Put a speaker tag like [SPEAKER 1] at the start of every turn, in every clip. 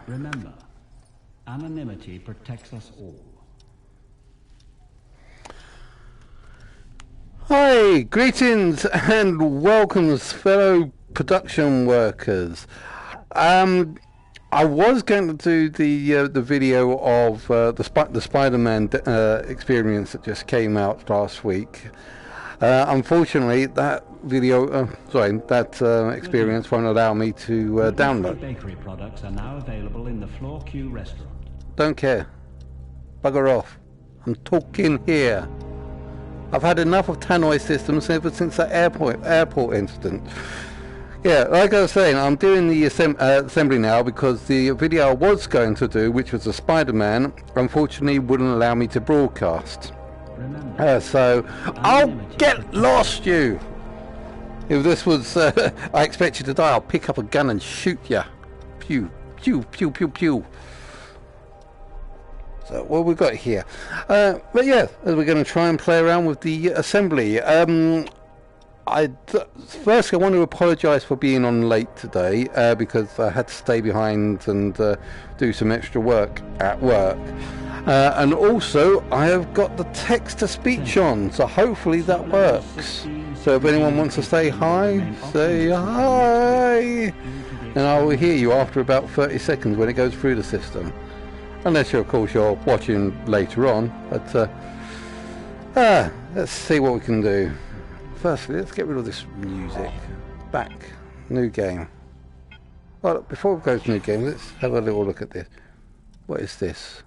[SPEAKER 1] Remember, anonymity protects us all.
[SPEAKER 2] Hi, greetings and welcomes, fellow production workers. I was going to do the video of the Spider-Man experience that just came out last week. Unfortunately, that video, experience won't allow me to download.
[SPEAKER 1] Bakery products are now available in the Floor Q restaurant.
[SPEAKER 2] Don't care. Bugger off. I'm talking here. I've had enough of tannoy systems ever since that airport incident. Yeah, like I was saying, I'm doing the assembly now because the video I was going to do, which was a Spider-Man, unfortunately wouldn't allow me to broadcast. So I'll get lost, you. If this was, I expect you to die, I'll pick up a gun and shoot ya. Pew, pew, pew, pew, pew. So what we've got here, but yeah, we're going to try and play around with the assembly. First I want to apologise for being on late today because I had to stay behind and do some extra work at work, and also I have got the text-to-speech on, so hopefully that works. So if anyone wants to say hi, say hi, and I will hear you after about 30 seconds when it goes through the system. Unless, of course, you're watching later on. But let's see what we can do. Firstly, let's get rid of this music. Back. New game. Well, before we go to new game, let's have a little look at this. What is this?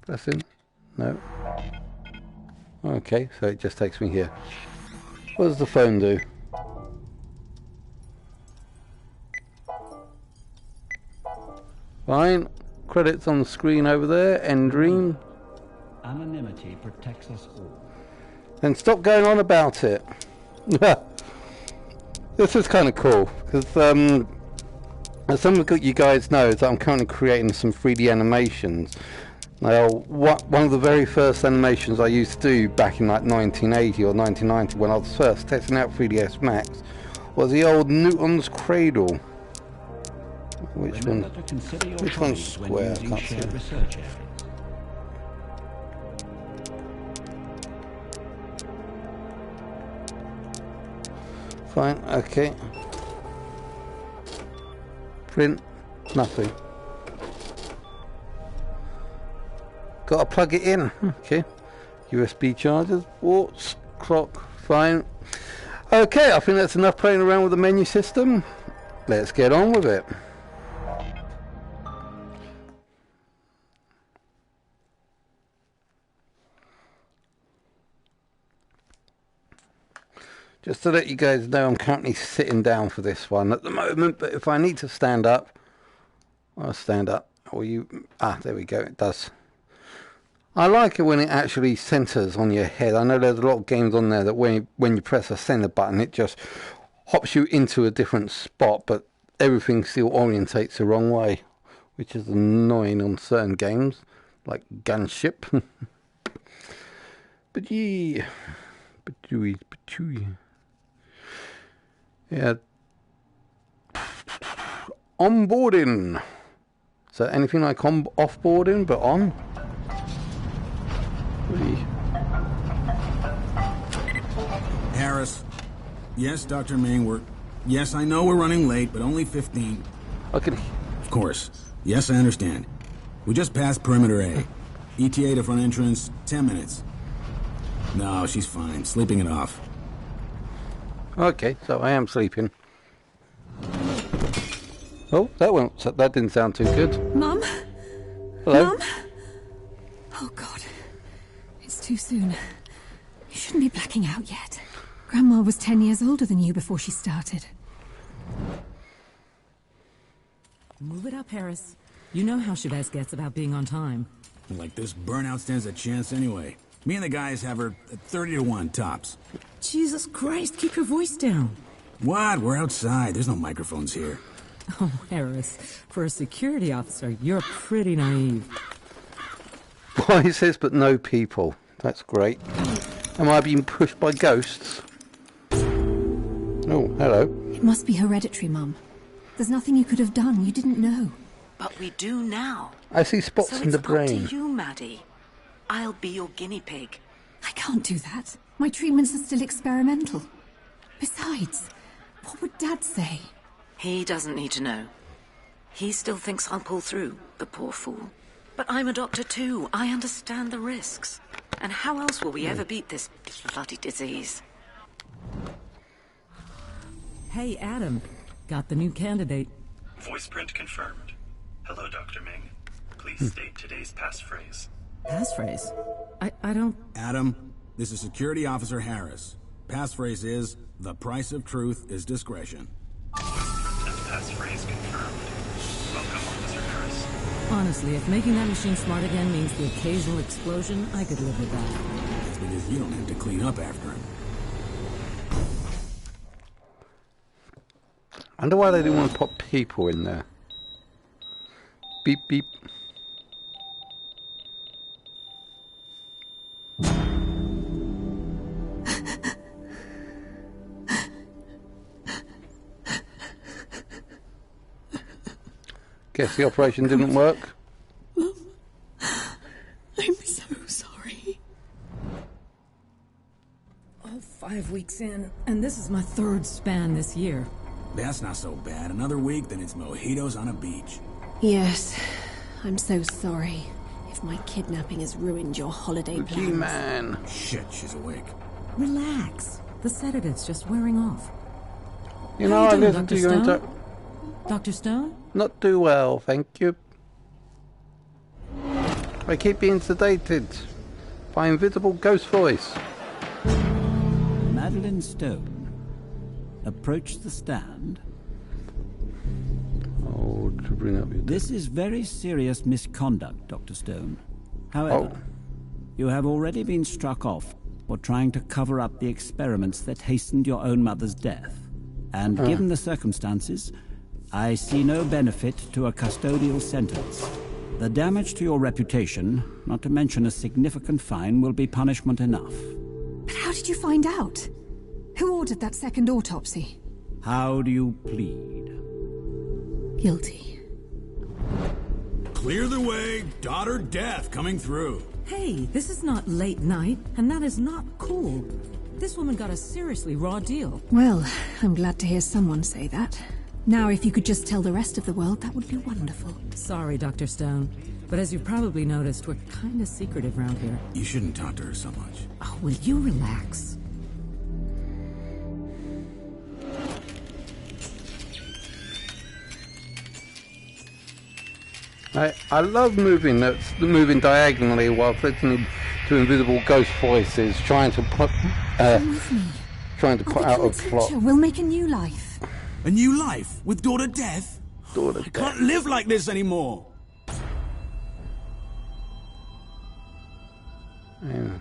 [SPEAKER 2] Pressing? No. Okay, so it just takes me here. What does the phone do? Fine. Credits on the screen over there. End dream.
[SPEAKER 1] Anonymity protects us all.
[SPEAKER 2] And stop going on about it. This is kind of cool because as some of you guys know, is that I'm currently creating some 3D animations. Now, one of the very first animations I used to do back in like 1980 or 1990 when I was first testing out 3ds Max was the old Newton's Cradle. Which one's square? I can't see. Fine, okay. Print, nothing. Gotta plug it in. Okay. USB chargers, warts, clock, fine. Okay, I think that's enough playing around with the menu system. Let's get on with it. Just to let you guys know, I'm currently sitting down for this one at the moment, but if I need to stand up, I'll stand up. Or there we go, it does. I like it when it actually centers on your head. I know there's a lot of games on there that when you press a center button, it just hops you into a different spot, but everything still orientates the wrong way, which is annoying on certain games, like Gunship. Yeah. Onboarding. So anything like offboarding, but on?
[SPEAKER 3] Harris. Yes, Dr. Ming, yes, I know we're running late, but only 15.
[SPEAKER 2] Okay.
[SPEAKER 3] Of course. Yes, I understand. We just passed perimeter A. ETA to front entrance, 10 minutes. No, she's fine. Sleeping it off.
[SPEAKER 2] Okay, so I am sleeping. Oh, that didn't sound too good.
[SPEAKER 4] Mum?
[SPEAKER 2] Hello?
[SPEAKER 4] Mum? Oh, God. It's too soon. You shouldn't be blacking out yet. Grandma was 10 years older than you before she started.
[SPEAKER 5] Move it up, Harris. You know how Chavez gets about being on time.
[SPEAKER 3] Like this burnout stands a chance anyway. Me and the guys have her at 30 to 1 tops.
[SPEAKER 5] Jesus Christ, keep your voice down.
[SPEAKER 3] What? We're outside. There's no microphones here.
[SPEAKER 5] Oh, Harris, for a security officer, you're pretty naive.
[SPEAKER 2] Voices but no people. That's great. Am I being pushed by ghosts? Oh, hello.
[SPEAKER 4] It must be hereditary, Mum. There's nothing you could have done. You didn't know.
[SPEAKER 6] But we do now.
[SPEAKER 2] I see spots
[SPEAKER 6] So
[SPEAKER 2] in the
[SPEAKER 6] it's
[SPEAKER 2] brain.
[SPEAKER 6] up to you, Maddie. I'll be your guinea pig.
[SPEAKER 4] I can't do that. My treatments are still experimental. Besides, what would Dad say?
[SPEAKER 6] He doesn't need to know. He still thinks I'll pull through, the poor fool. But I'm a doctor too. I understand the risks. And how else will we ever beat this bloody disease?
[SPEAKER 5] Hey, Adam. Got the new candidate.
[SPEAKER 7] Voice print confirmed. Hello, Dr. Ming. Please state today's passphrase.
[SPEAKER 5] Passphrase? I don't...
[SPEAKER 3] Adam, this is Security Officer Harris. Passphrase is, the price of truth is discretion.
[SPEAKER 7] And passphrase confirmed. Welcome, Officer Harris.
[SPEAKER 5] Honestly, if making that machine smart again means the occasional explosion, I could live with that.
[SPEAKER 3] That's because you don't have to clean up after him.
[SPEAKER 2] I wonder why they didn't want to put people in there. Beep, beep. Guess the operation didn't work.
[SPEAKER 4] I'm so sorry.
[SPEAKER 5] Oh, 5 weeks in, and this is my 3rd span this year.
[SPEAKER 3] That's not so bad. Another week, then it's mojitos on a beach.
[SPEAKER 4] Yes, I'm so sorry if my kidnapping has ruined your holiday plans.
[SPEAKER 2] G-Man.
[SPEAKER 3] Shit, she's awake.
[SPEAKER 5] Relax. The sedative's just wearing off.
[SPEAKER 2] You
[SPEAKER 5] How
[SPEAKER 2] know,
[SPEAKER 5] you
[SPEAKER 2] I
[SPEAKER 5] doing,
[SPEAKER 2] listened to
[SPEAKER 5] Dr.
[SPEAKER 2] your
[SPEAKER 5] Stone? Dr. Stone?
[SPEAKER 2] Not too well, thank you. I keep being sedated by invisible ghost voice.
[SPEAKER 1] Madeline Stone. Approach the stand.
[SPEAKER 2] Oh, to bring up your...
[SPEAKER 1] This is very serious misconduct, Dr. Stone. However, you have already been struck off for trying to cover up the experiments that hastened your own mother's death. And given the circumstances, I see no benefit to a custodial sentence. The damage to your reputation, not to mention a significant fine, will be punishment enough.
[SPEAKER 4] But how did you find out? Who ordered that second autopsy?
[SPEAKER 1] How do you plead?
[SPEAKER 4] Guilty.
[SPEAKER 3] Clear the way, daughter death coming through.
[SPEAKER 5] Hey, this is not late night, and that is not cool. This woman got a seriously raw deal.
[SPEAKER 4] Well, I'm glad to hear someone say that. Now, if you could just tell the rest of the world, that would be wonderful.
[SPEAKER 5] Sorry, Dr. Stone, but as you've probably noticed, we're kind of secretive around here.
[SPEAKER 3] You shouldn't talk to her so much.
[SPEAKER 5] Oh, will you relax?
[SPEAKER 2] I love moving diagonally while listening to invisible ghost voices trying to put
[SPEAKER 4] Come with me.
[SPEAKER 2] trying to put
[SPEAKER 4] I'll
[SPEAKER 2] out a
[SPEAKER 4] become
[SPEAKER 2] plot.
[SPEAKER 4] teacher. We'll make a new life.
[SPEAKER 3] A new life with daughter death?
[SPEAKER 2] Daughter
[SPEAKER 3] I can't live like this anymore.
[SPEAKER 2] Yeah.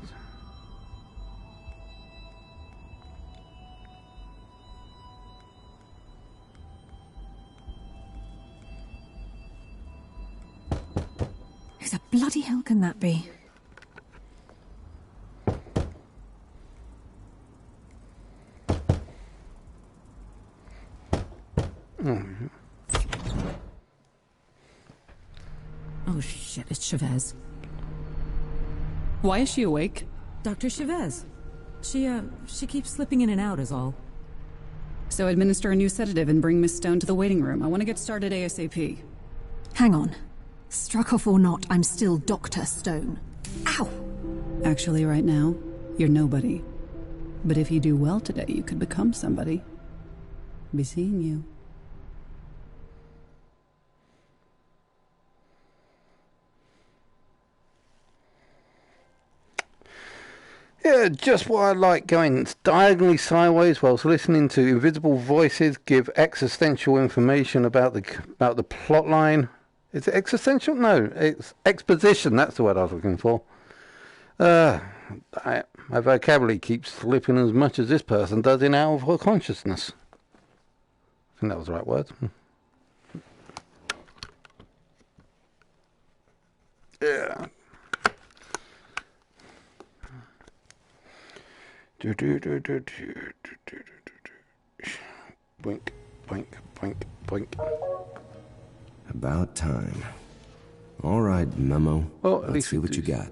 [SPEAKER 4] Who the bloody hell can that be?
[SPEAKER 5] Oh shit, it's Chavez.
[SPEAKER 8] Why is she awake?
[SPEAKER 5] Dr. Chavez. She keeps slipping in and out is all.
[SPEAKER 8] So administer a new sedative and bring Miss Stone to the waiting room. I want to get started ASAP.
[SPEAKER 4] Hang on. Struck off or not, I'm still Dr. Stone. Ow!
[SPEAKER 8] Actually, right now, you're nobody. But if you do well today, you could become somebody. Be seeing you.
[SPEAKER 2] Yeah, just what I like, going diagonally sideways whilst listening to invisible voices give existential information about the plot line. Is it existential? No, it's exposition. That's the word I was looking for. My vocabulary keeps slipping as much as this person does in out of her consciousness. I think that was the right word. Yeah. Boink, boink, boink, boink.
[SPEAKER 9] About time. All right, Memo.
[SPEAKER 2] Well,
[SPEAKER 9] Let's see what you got.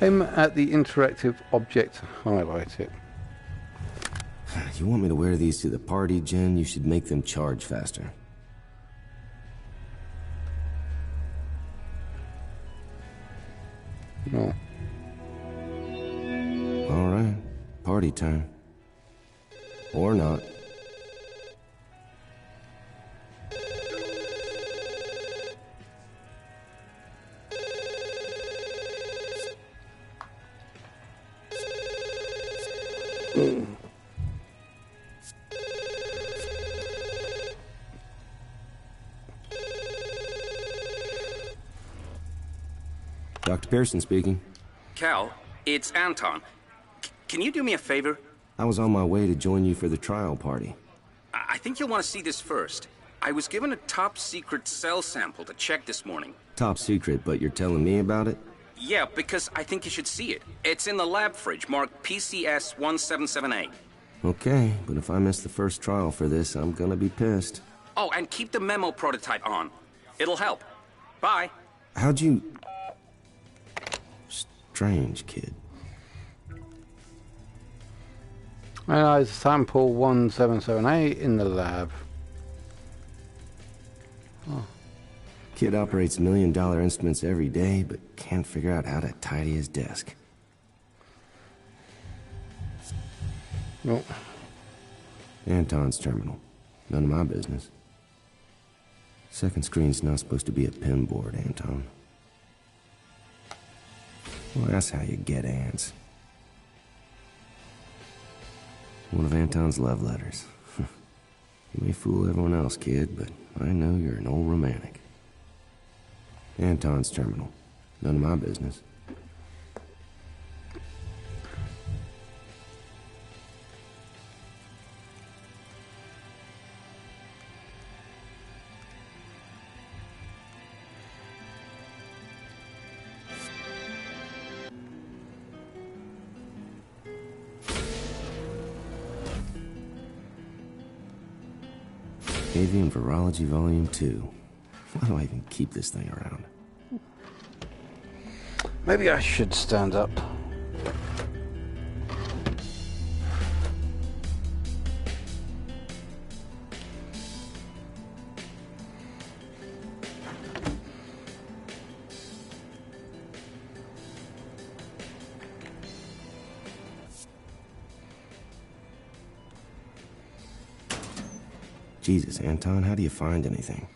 [SPEAKER 2] Aim at the interactive object, highlight it.
[SPEAKER 9] You want me to wear these to the party, Jen? You should make them charge faster.
[SPEAKER 2] No.
[SPEAKER 9] All right. Party time. Or not. Dr. Pearson speaking.
[SPEAKER 10] Cal, it's Anton. Can you do me a favor?
[SPEAKER 9] I was on my way to join you for the trial party.
[SPEAKER 10] I think you'll want to see this first. I was given a top-secret cell sample to check this morning.
[SPEAKER 9] Top secret, but you're telling me about it?
[SPEAKER 10] Yeah, because I think you should see it. It's in the lab fridge, marked PCS 1778.
[SPEAKER 9] Okay, but if I miss the first trial for this, I'm gonna be pissed.
[SPEAKER 10] Oh, and keep the memo prototype on. It'll help. Bye.
[SPEAKER 9] How'd you... Strange kid.
[SPEAKER 2] Analyze sample 1778 in the lab. Oh.
[SPEAKER 9] Kid operates $1 million instruments every day, but can't figure out how to tidy his desk.
[SPEAKER 2] No.
[SPEAKER 9] Anton's terminal. None of my business. Second screen's not supposed to be a pinboard, Anton. Well, that's how you get ants. One of Anton's love letters. You may fool everyone else, kid, but I know you're an old romantic. Anton's terminal. None of my business. Avian Virology Volume 2. Why do I even keep this thing around?
[SPEAKER 2] Maybe I should stand up.
[SPEAKER 9] Jesus, Anton, how do you find anything?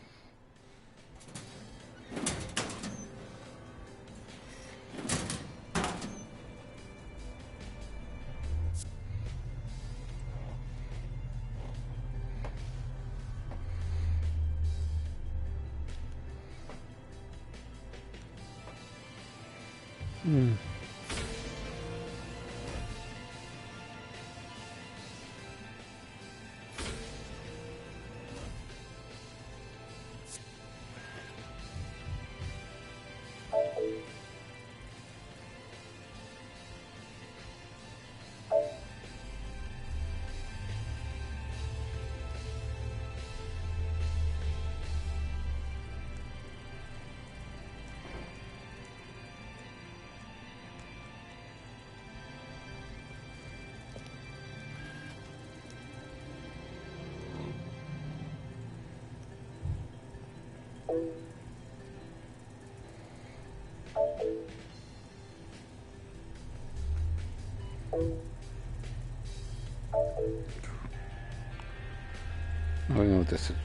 [SPEAKER 2] I don't know what this is.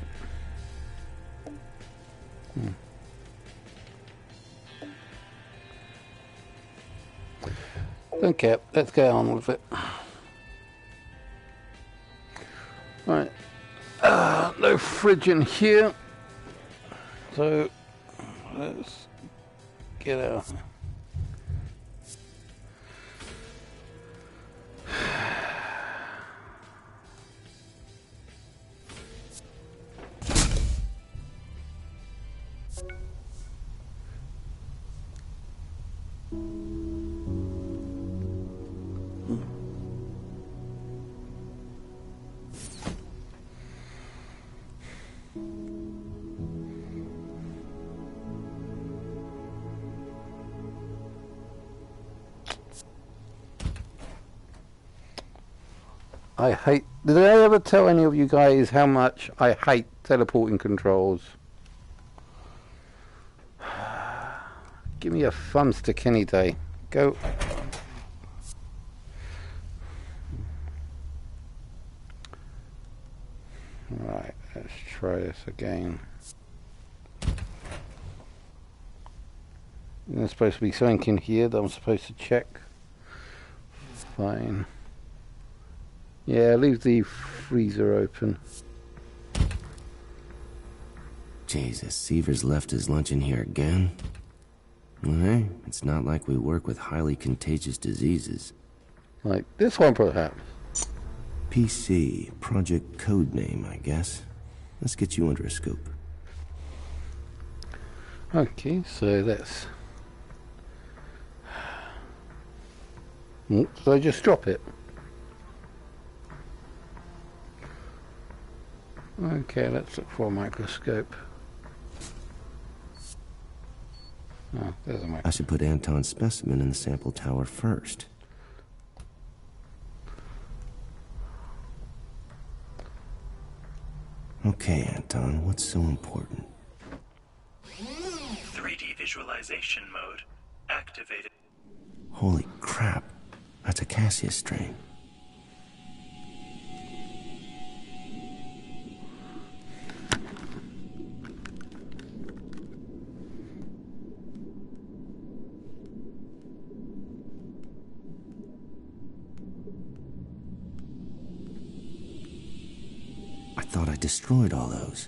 [SPEAKER 2] Don't care. Let's get on with it. Right. No fridge in here. So let's get out. I hate... Did I ever tell any of you guys how much I hate teleporting controls? Give me a thumbstick any day. Go. Right, let's try this again. There's supposed to be something in here that I'm supposed to check. Fine. Yeah, leave the freezer open.
[SPEAKER 9] Jesus, Seaver's left his lunch in here again? Well, hey, it's not like we work with highly contagious diseases.
[SPEAKER 2] Like this one, perhaps.
[SPEAKER 9] PC, project code name, I guess. Let's get you under a scope.
[SPEAKER 2] Okay, so that's... So I just drop it. Okay, let's look for a microscope. Oh, there's a microscope.
[SPEAKER 9] I should put Anton's specimen in the sample tower first. Okay, Anton, what's so important?
[SPEAKER 7] 3D visualization mode activated.
[SPEAKER 9] Holy crap, that's a Maxious strain. I thought I destroyed all those.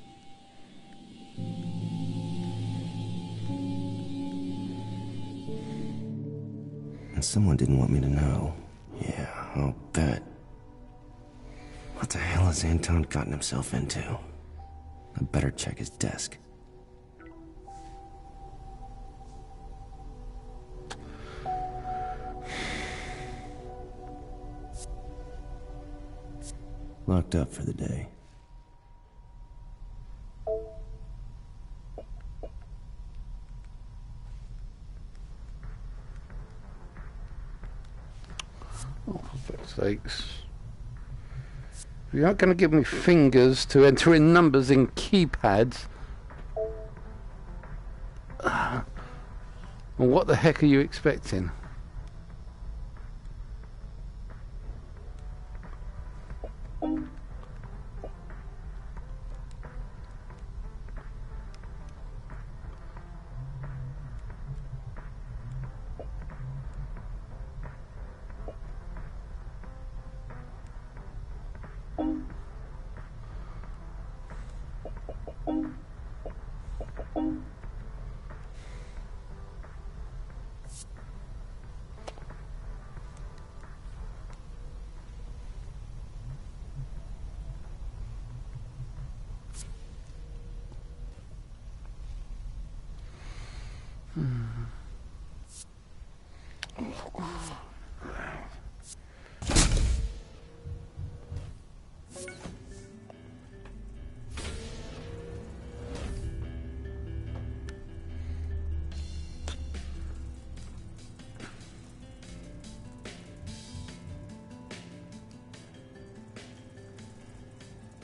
[SPEAKER 9] And someone didn't want me to know. Yeah, I'll bet. What the hell has Anton gotten himself into? I better check his desk. Locked up for the day.
[SPEAKER 2] Oh, for fuck's sakes. You aren't going to give me fingers to enter in numbers in keypads. Well, what the heck are you expecting?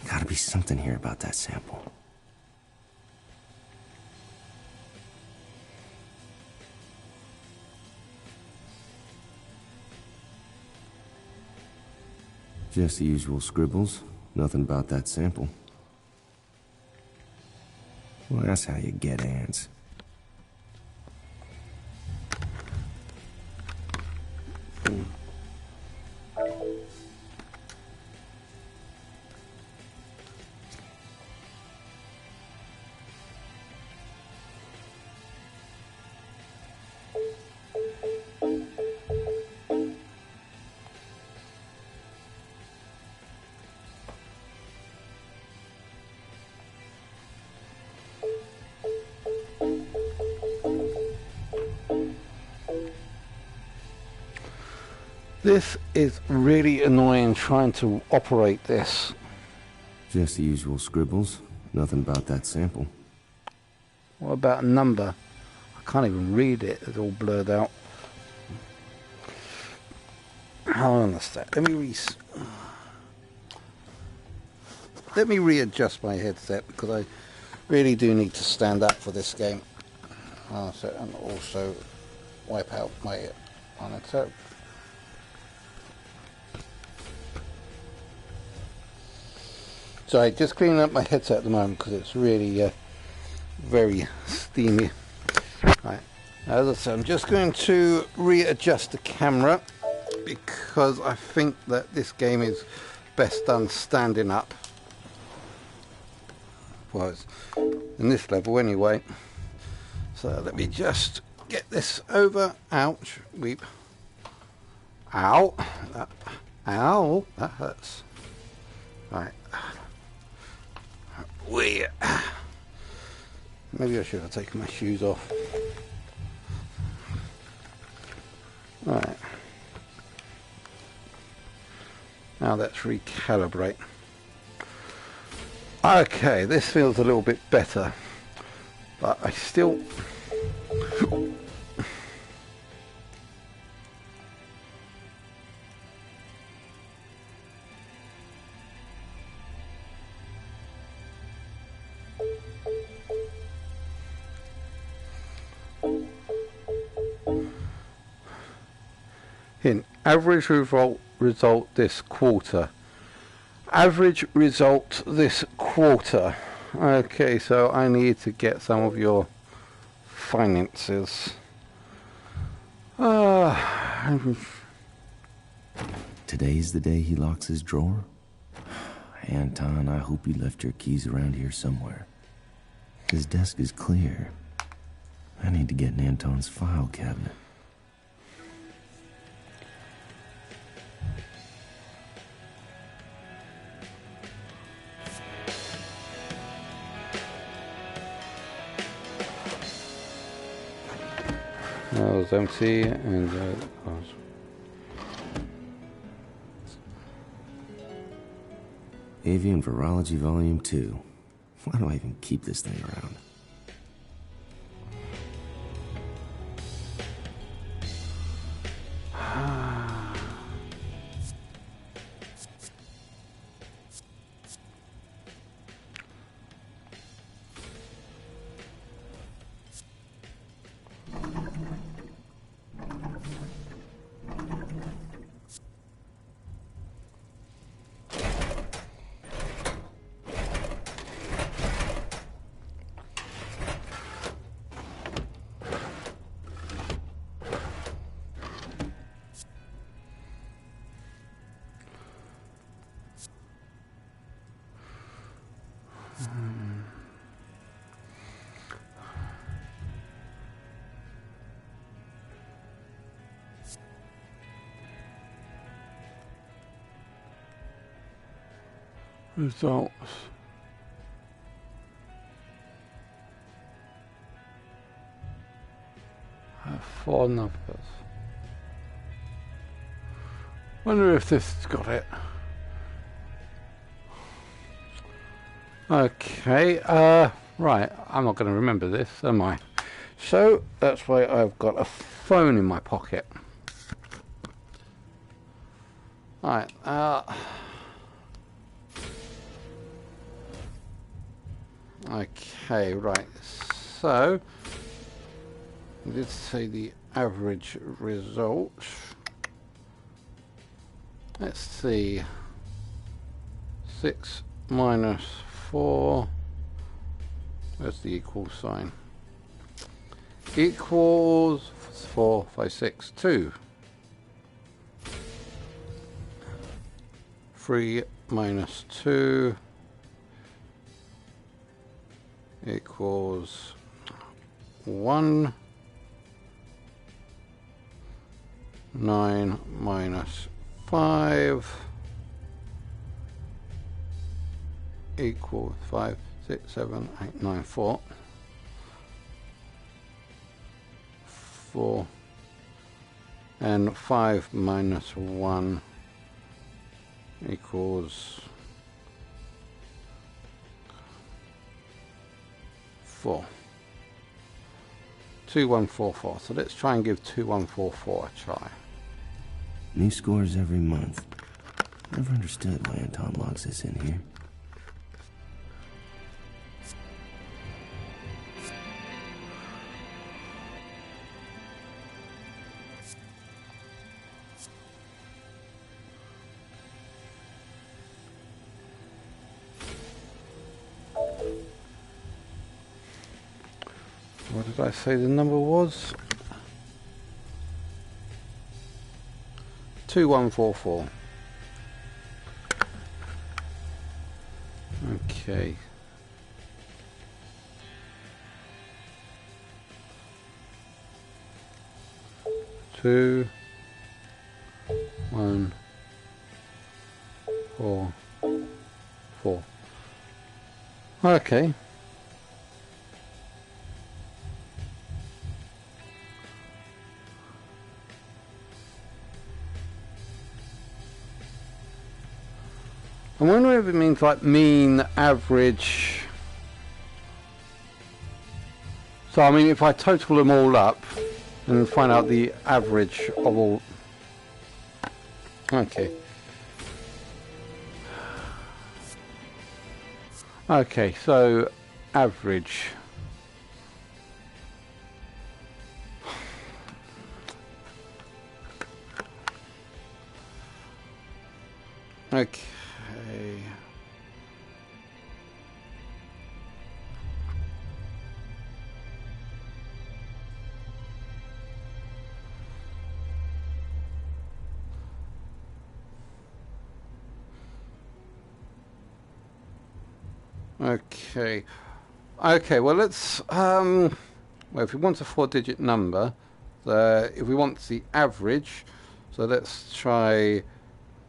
[SPEAKER 9] Gotta be something here about that sample. Just the usual scribbles. Nothing about that sample. Well, that's how you get ants.
[SPEAKER 2] This is really annoying trying to operate this.
[SPEAKER 9] Just the usual scribbles. Nothing about that sample.
[SPEAKER 2] What about a number? I can't even read it. It's all blurred out. Hold on a sec. Let me let me readjust my headset because I really do need to stand up for this game. And also wipe out my monitor. Sorry, just cleaning up my headset at the moment because it's really very steamy. Right, as I said, I'm just going to readjust the camera because I think that this game is best done standing up. Well, it's in this level anyway. So let me just get this over. Ouch, weep. Ow, ow, that hurts. Right. Maybe I should have taken my shoes off. Right. Now let's recalibrate. Okay, this feels a little bit better, but I still... In average result this quarter. Average result this quarter. Okay, so I need to get some of your finances.
[SPEAKER 9] Today's the day he locks his drawer? Anton, I hope you left your keys around here somewhere. His desk is clear. I need to get in Anton's file cabinet.
[SPEAKER 2] That was empty, and
[SPEAKER 9] Avian Virology Volume 2. Why do I even keep this thing around?
[SPEAKER 2] results. Have 4 numbers. Wonder if this has got it. Okay, right, I'm not going to remember this, am I? So, that's why I've got a phone in my pocket. Right, okay, right, so, let's say the average result. Let's see, 6 minus 4, where's the equal sign? Equals 4, 5, 6, 2. 3 minus 2 equals 1. 9 minus 5 equals 5, 6, 7, 8, 9, 4. 4 and 5 minus 1 equals 4. 2144. So let's try and give 2144 a try.
[SPEAKER 9] New scores every month. Never understood why Anton logs this in here.
[SPEAKER 2] did I say the number was? 2144. Okay. Two, 1, 4, 4. Okay. I wonder if it means like mean, average. So I mean, if I total them all up and find out the average of all. Okay. Okay, so average. Okay. Okay. Okay, well let's well, if we want a 4-digit number, if we want the average, so let's try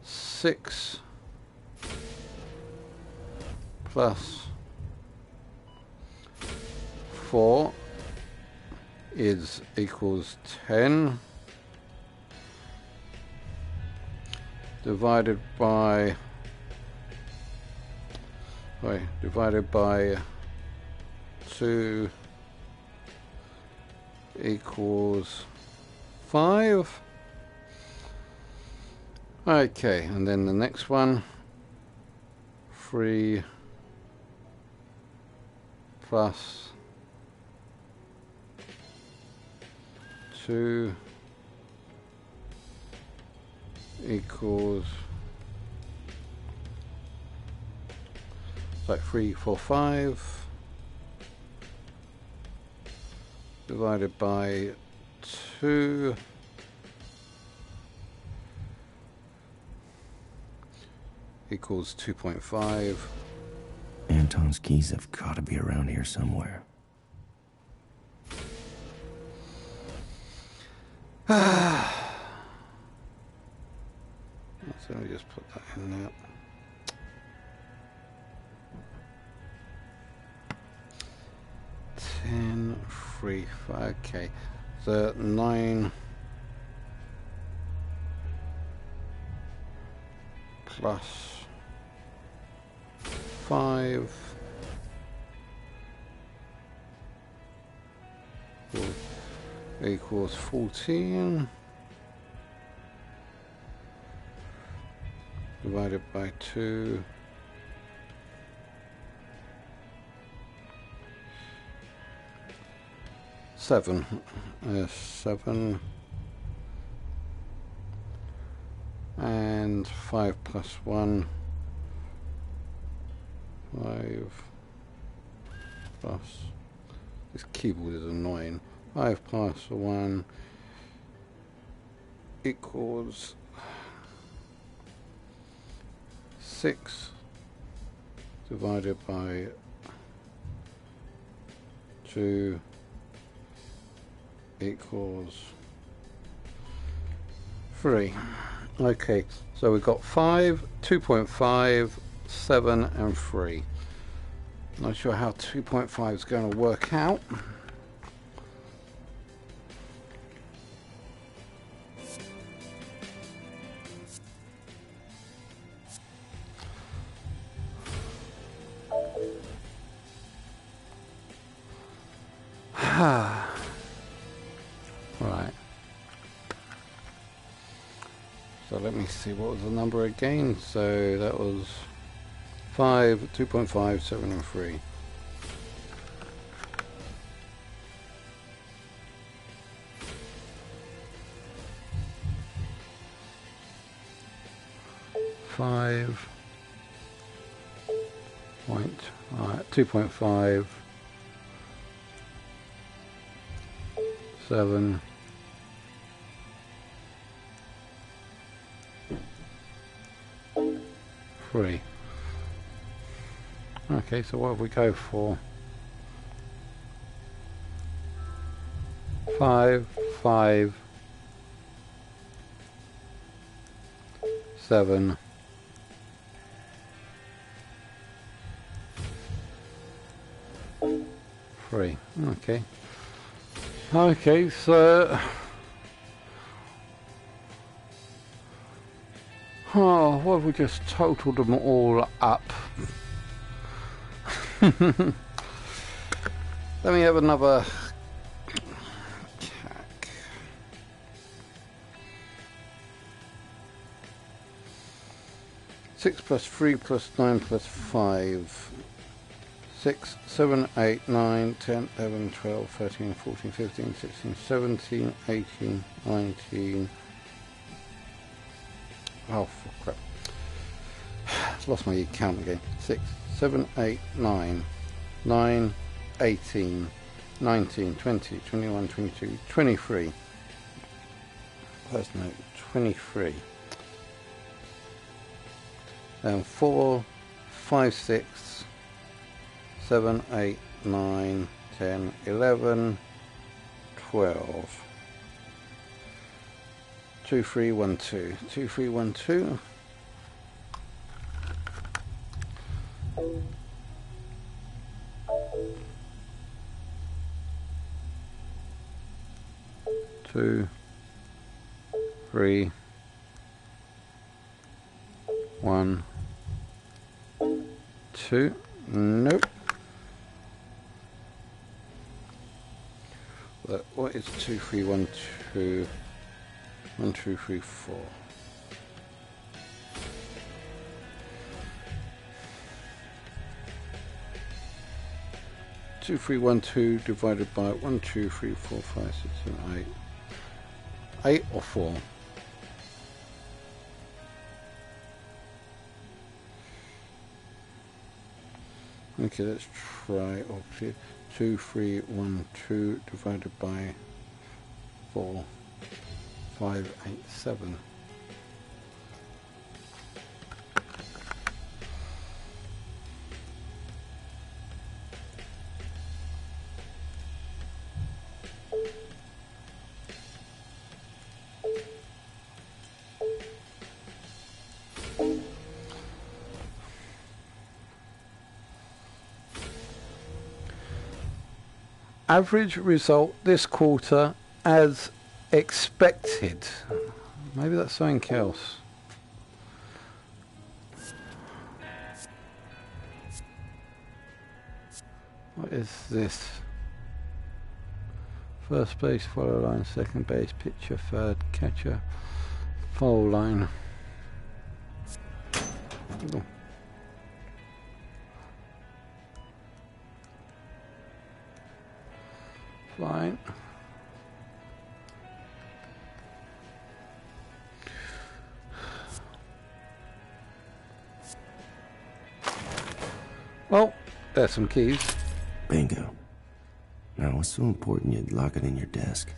[SPEAKER 2] 6 plus 4 is equals 10 divided by 2 equals 5. Okay, and then the next one, 3 plus 2 equals like 3, 4, 5 divided by 2 equals 2.5.
[SPEAKER 9] Anton's keys have got to be around here somewhere.
[SPEAKER 2] So let me just put that in there. Ten, 3, 5, okay. So 9 plus 5 equals 14 divided by 2 7 7 and 5 plus 1 5 plus, this keyboard is annoying, 5 plus 1 equals 6 divided by 2 equals 3. Okay, so we've got 5, 2.5, 7 and 3. Not sure how 2.5 is going to work out. Right. So let me see, what was the number again? So that was 5, 2.5, 7 and 3. Five point, 2.5 7. Three. Okay, so what have we go for? 5, 5, 7. Three. Okay. Okay, so oh, what have we just totaled them all up? Let me have another check. 6 plus 3 plus 9 plus 5. 6, 7, 8, 9, 10, 11, 12, 13, 14, 15, 16, 17, 18, 19. Oh, crap. Lost my count again. 6, 7, 8, 9, 9, 18, 19, 20, 21, 22, 23. First note, 23. Then 4, 5, 6, 7, 8, 9, 10, 11, 12. 2, 3, 1, 2. 2, 3, 1, 2. Two, 3, 1, 2. Nope. What is 2, 3, 1, 2? 1, 2, 3, 4. Two, 3, 1, 2 divided by 1, 2, 3, 4, 5, 6, 7, 8. 8 or 4? Okay, let's try. Okay, 2, 3, 1, 2 divided by 4, 5, 8, 7. Average result this quarter as expected. Maybe that's something else. What is this? First base, follow line, second base, pitcher, third, catcher, foul line. Oh. Fine. Well, there's some keys.
[SPEAKER 9] Bingo. Now, what's so important you'd lock it in your desk?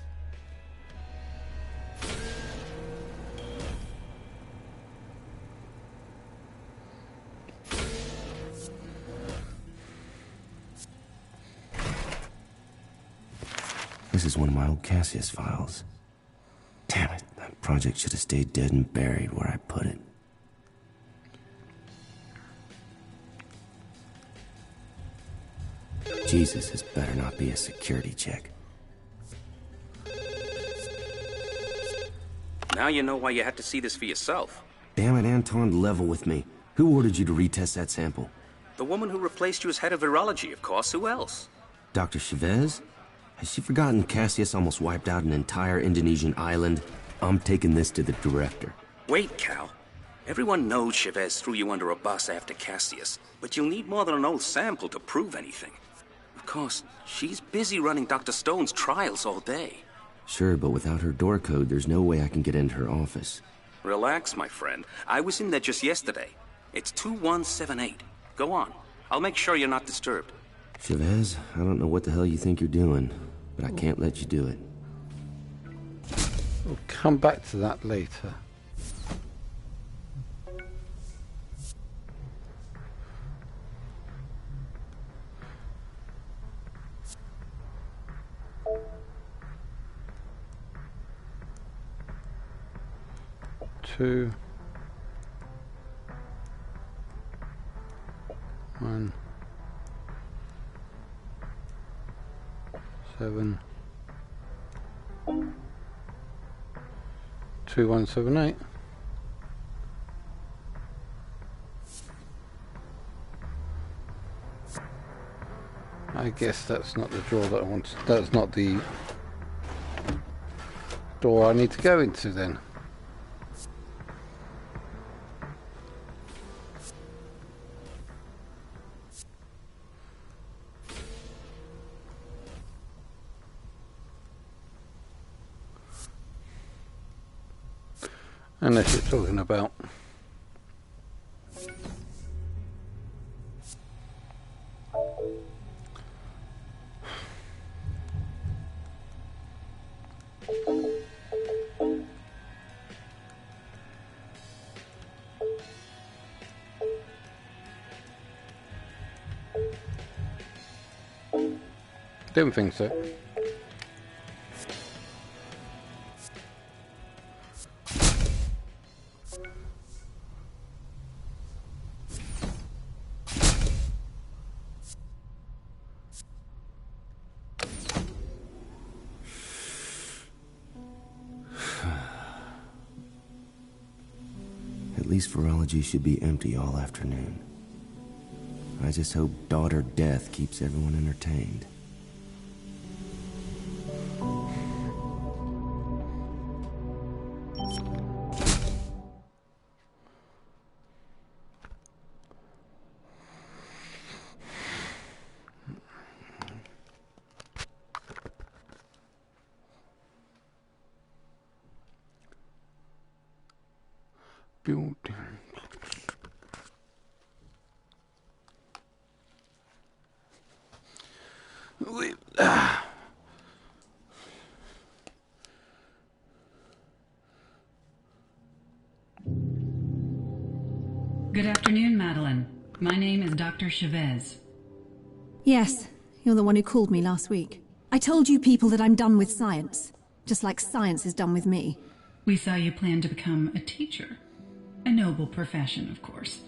[SPEAKER 9] This is one of my old Cassius files. Damn it, that project should have stayed dead and buried where I put it. Jesus, this better not be a security check.
[SPEAKER 10] Now you know why you had to see this for yourself.
[SPEAKER 9] Damn it, Anton, level with me. Who ordered you to retest that sample?
[SPEAKER 10] The woman who replaced you as head of virology, of course. Who else?
[SPEAKER 9] Dr. Chavez? Has she forgotten Cassius almost wiped out an entire Indonesian island? I'm taking this to the director.
[SPEAKER 10] Wait, Cal. Everyone knows Chavez threw you under a bus after Cassius, but you'll need more than an old sample to prove anything. Of course, she's busy running Dr. Stone's trials all day.
[SPEAKER 9] Sure, but without her door code, there's no way I can get into her office.
[SPEAKER 10] Relax, my friend. I was in there just yesterday. It's 2178. Go on. I'll make sure you're not disturbed.
[SPEAKER 9] Chavez, I don't know what the hell you think you're doing, but I can't let you do it.
[SPEAKER 2] We'll come back to that later. Two, 1, 7, 2178. I guess that's not the drawer that I want. That's not the door I need to go into then. Unless you're talking about don't think so.
[SPEAKER 9] At least virology should be empty all afternoon. I just hope daughter death keeps everyone entertained.
[SPEAKER 2] Building.
[SPEAKER 8] Good afternoon, Madeline. My name is Dr. Chavez.
[SPEAKER 4] Yes, you're the one who called me last week. I told you people that I'm done with science, just like science is done with me.
[SPEAKER 8] We saw you plan to become a teacher. A noble profession, of course.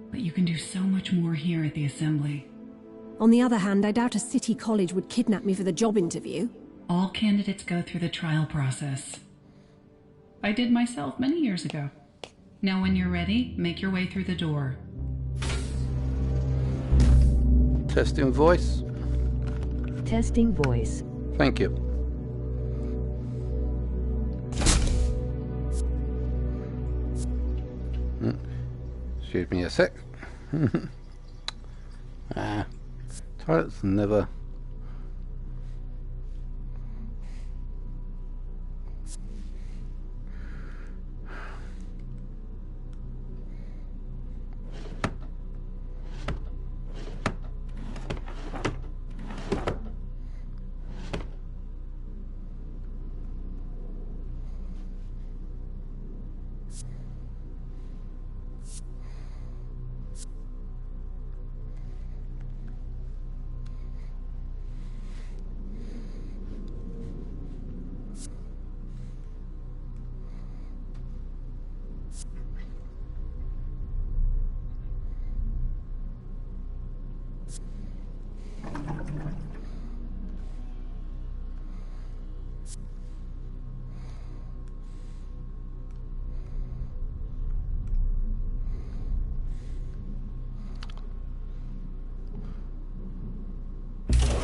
[SPEAKER 8] But you can do so much more here at the Assembly.
[SPEAKER 4] On the other hand, I doubt a city college would kidnap me for the job interview.
[SPEAKER 8] All candidates go through the trial process. I did myself many years ago. Now when you're ready, make your way through the door.
[SPEAKER 2] Testing voice.
[SPEAKER 11] Testing voice.
[SPEAKER 2] Thank you. Excuse me a sec. Toilets never.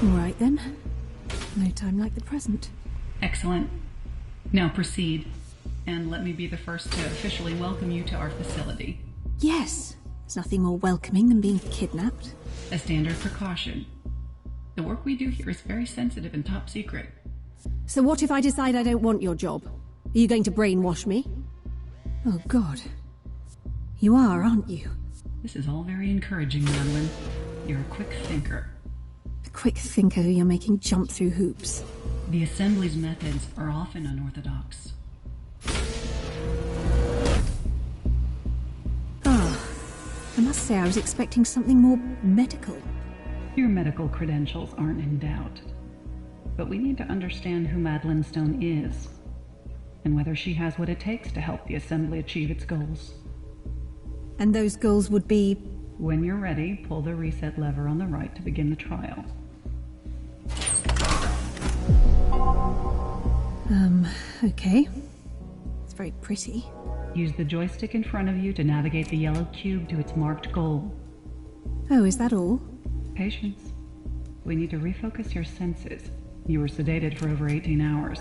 [SPEAKER 4] All right then. No time like the present.
[SPEAKER 8] Excellent. Now proceed. And let me be the first to officially welcome you to our facility.
[SPEAKER 4] Yes. There's nothing more welcoming than being kidnapped.
[SPEAKER 8] A standard precaution. The work we do here is very sensitive and top secret.
[SPEAKER 4] So what if I decide I don't want your job? Are you going to brainwash me? Oh, God. You are, aren't you?
[SPEAKER 8] This is all very encouraging, Madeline. You're a quick thinker.
[SPEAKER 4] A quick thinker who you're making jump through hoops.
[SPEAKER 8] The Assembly's methods are often unorthodox.
[SPEAKER 4] must say I was expecting something more medical.
[SPEAKER 8] Your medical credentials aren't in doubt. But we need to understand who Madeline Stone is, and whether she has what it takes to help the Assembly achieve its goals.
[SPEAKER 4] And those goals would be?
[SPEAKER 8] When you're ready, pull the reset lever on the right to begin the trial.
[SPEAKER 4] Okay. It's very pretty.
[SPEAKER 8] Use the joystick in front of you to navigate the yellow cube to its marked goal.
[SPEAKER 4] Oh, is that all?
[SPEAKER 8] Patience. We need to refocus your senses. You were sedated for over 18 hours.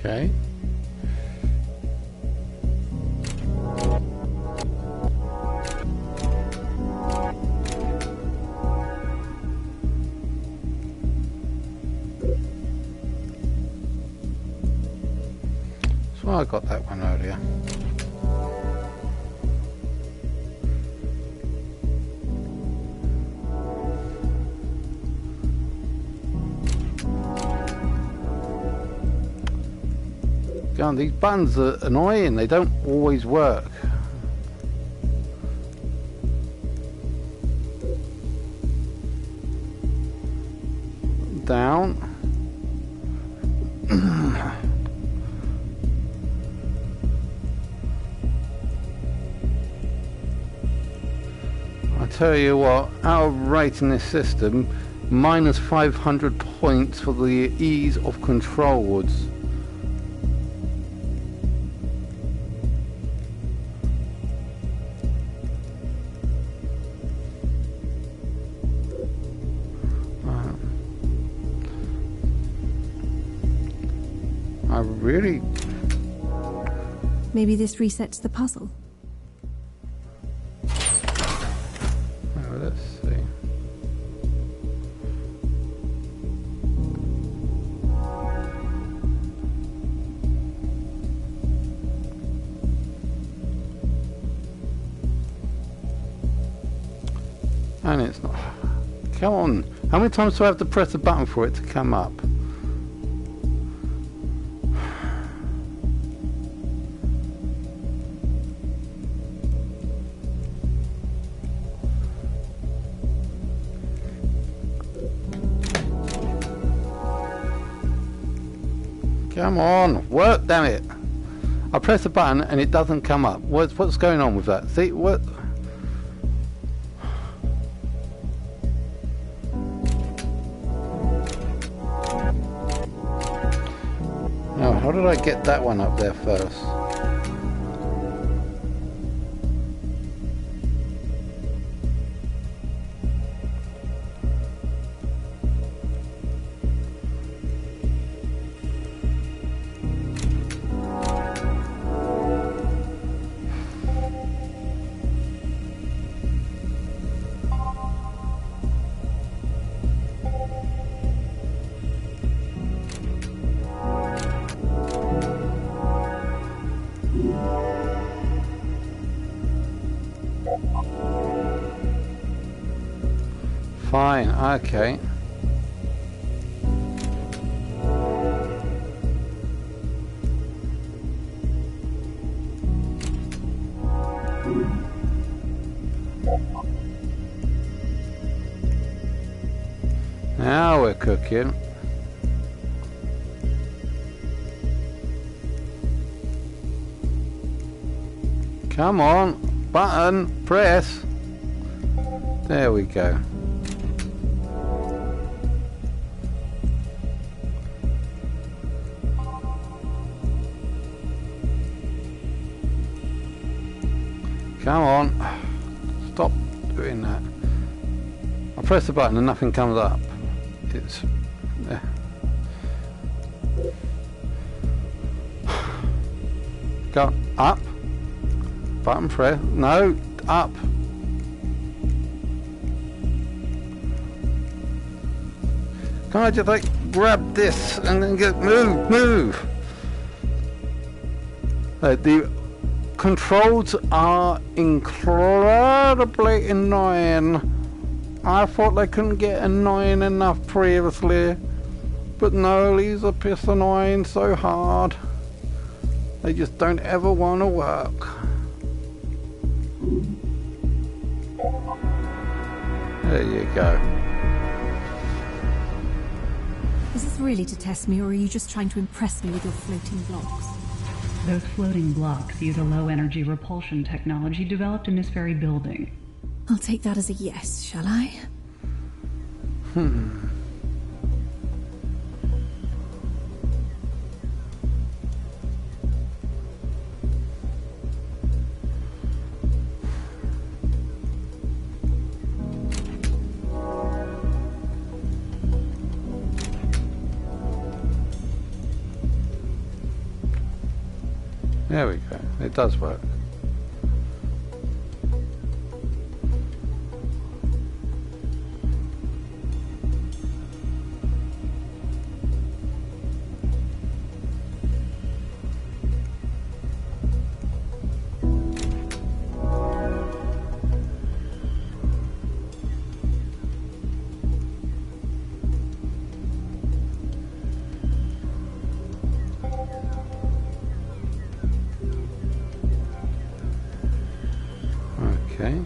[SPEAKER 2] Okay. So I got that one earlier. God, these buttons are annoying, they don't always work. Down. I tell you what, our rate in this system, minus 500 points for the ease of controls. Really?
[SPEAKER 4] Maybe this resets the puzzle.
[SPEAKER 2] Oh, let's see. And it's not. Come on. How many times do I have to press the button for it to come up? Come on, work, damn it. I press the button and it doesn't come up. What's going on with that? See, what? Now, how did I get that one up there first? Fine, okay. Now we're cooking. Come on, button, press. There we go. Come on, stop doing that. I press the button and nothing comes up. It's go up. Button press. No, up. Can I just like grab this and then get move? The controls are incredibly annoying. I thought they couldn't get annoying enough previously, but no, these are piss annoying so hard. They just don't ever want to work. There you go.
[SPEAKER 4] Is this really to test me, or are you just trying to impress me with your floating blocks?
[SPEAKER 8] Those floating blocks use a low-energy repulsion technology developed in this very building.
[SPEAKER 4] I'll take that as a yes, shall I?
[SPEAKER 2] There we go. It does work. Okay.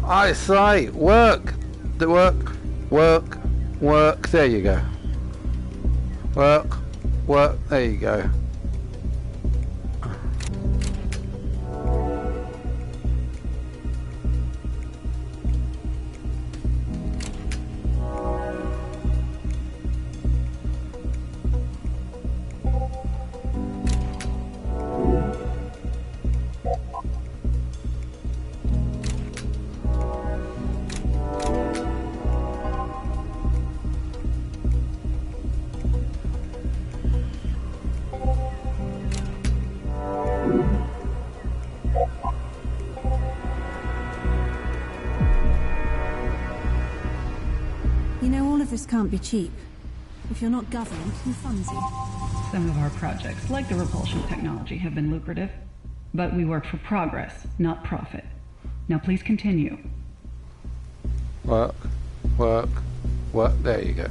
[SPEAKER 2] I say, work. The work. There you go. Work. There you go.
[SPEAKER 4] You know, all of this can't be cheap. If you're not government, who funds you?
[SPEAKER 8] Some of our projects, like the repulsion technology, have been lucrative. But we work for progress, not profit. Now please continue.
[SPEAKER 2] Work. There you go.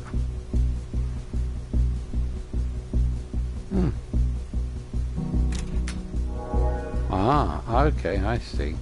[SPEAKER 2] Ah, okay, I see.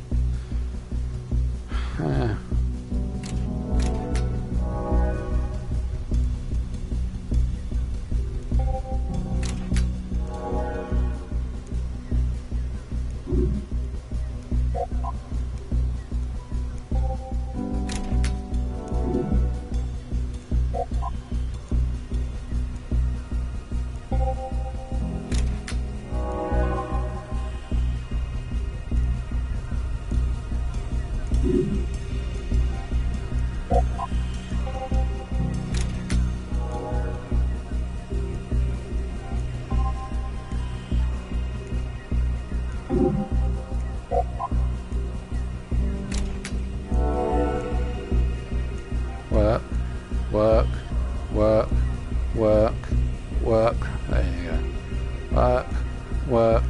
[SPEAKER 2] Work.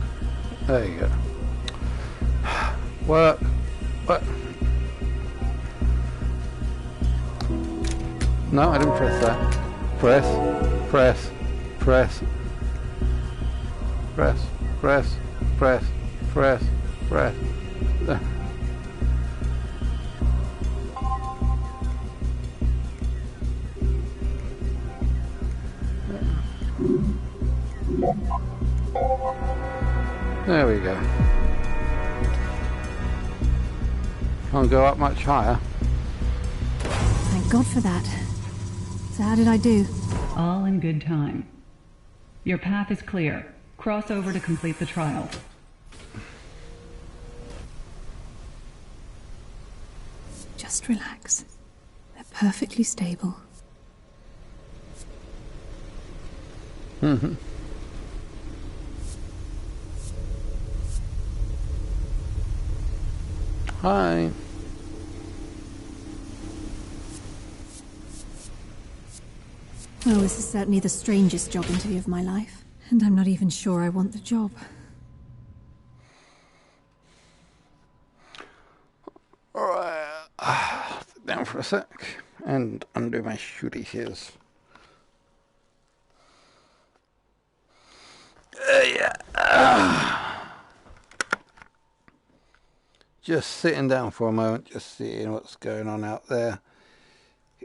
[SPEAKER 2] There you go. Work. Work. No, I didn't press that. Press. Press. Press. Press. Press. Press. Press. Press. There we go. Can't go up much higher.
[SPEAKER 4] Thank God for that. So how did I do?
[SPEAKER 8] All in good time. Your path is clear. Cross over to complete the trial.
[SPEAKER 4] Just relax. They're perfectly stable.
[SPEAKER 2] Mm-hmm. Hi.
[SPEAKER 4] Well, this is certainly the strangest job interview of my life. And I'm not even sure I want the job.
[SPEAKER 2] Alright. Sit down for a sec and undo my shooty shoes. Yeah. Just sitting down for a moment, just seeing what's going on out there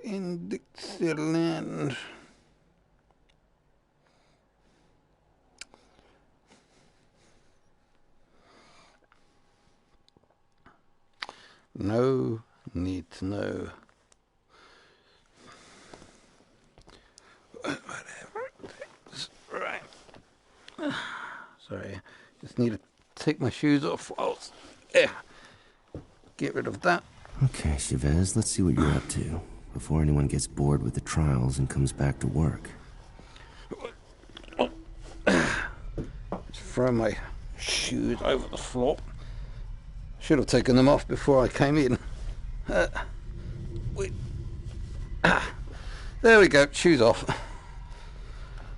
[SPEAKER 2] in Dixieland. No need to know. Whatever. Right. Sorry, just need to take my shoes off. Yeah. Get rid of that.
[SPEAKER 9] Okay, Chavez, let's see what you're up to before anyone gets bored with the trials and comes back to work.
[SPEAKER 2] Just throw my shoes over the floor. Should have taken them off before I came in. There we go, shoes off.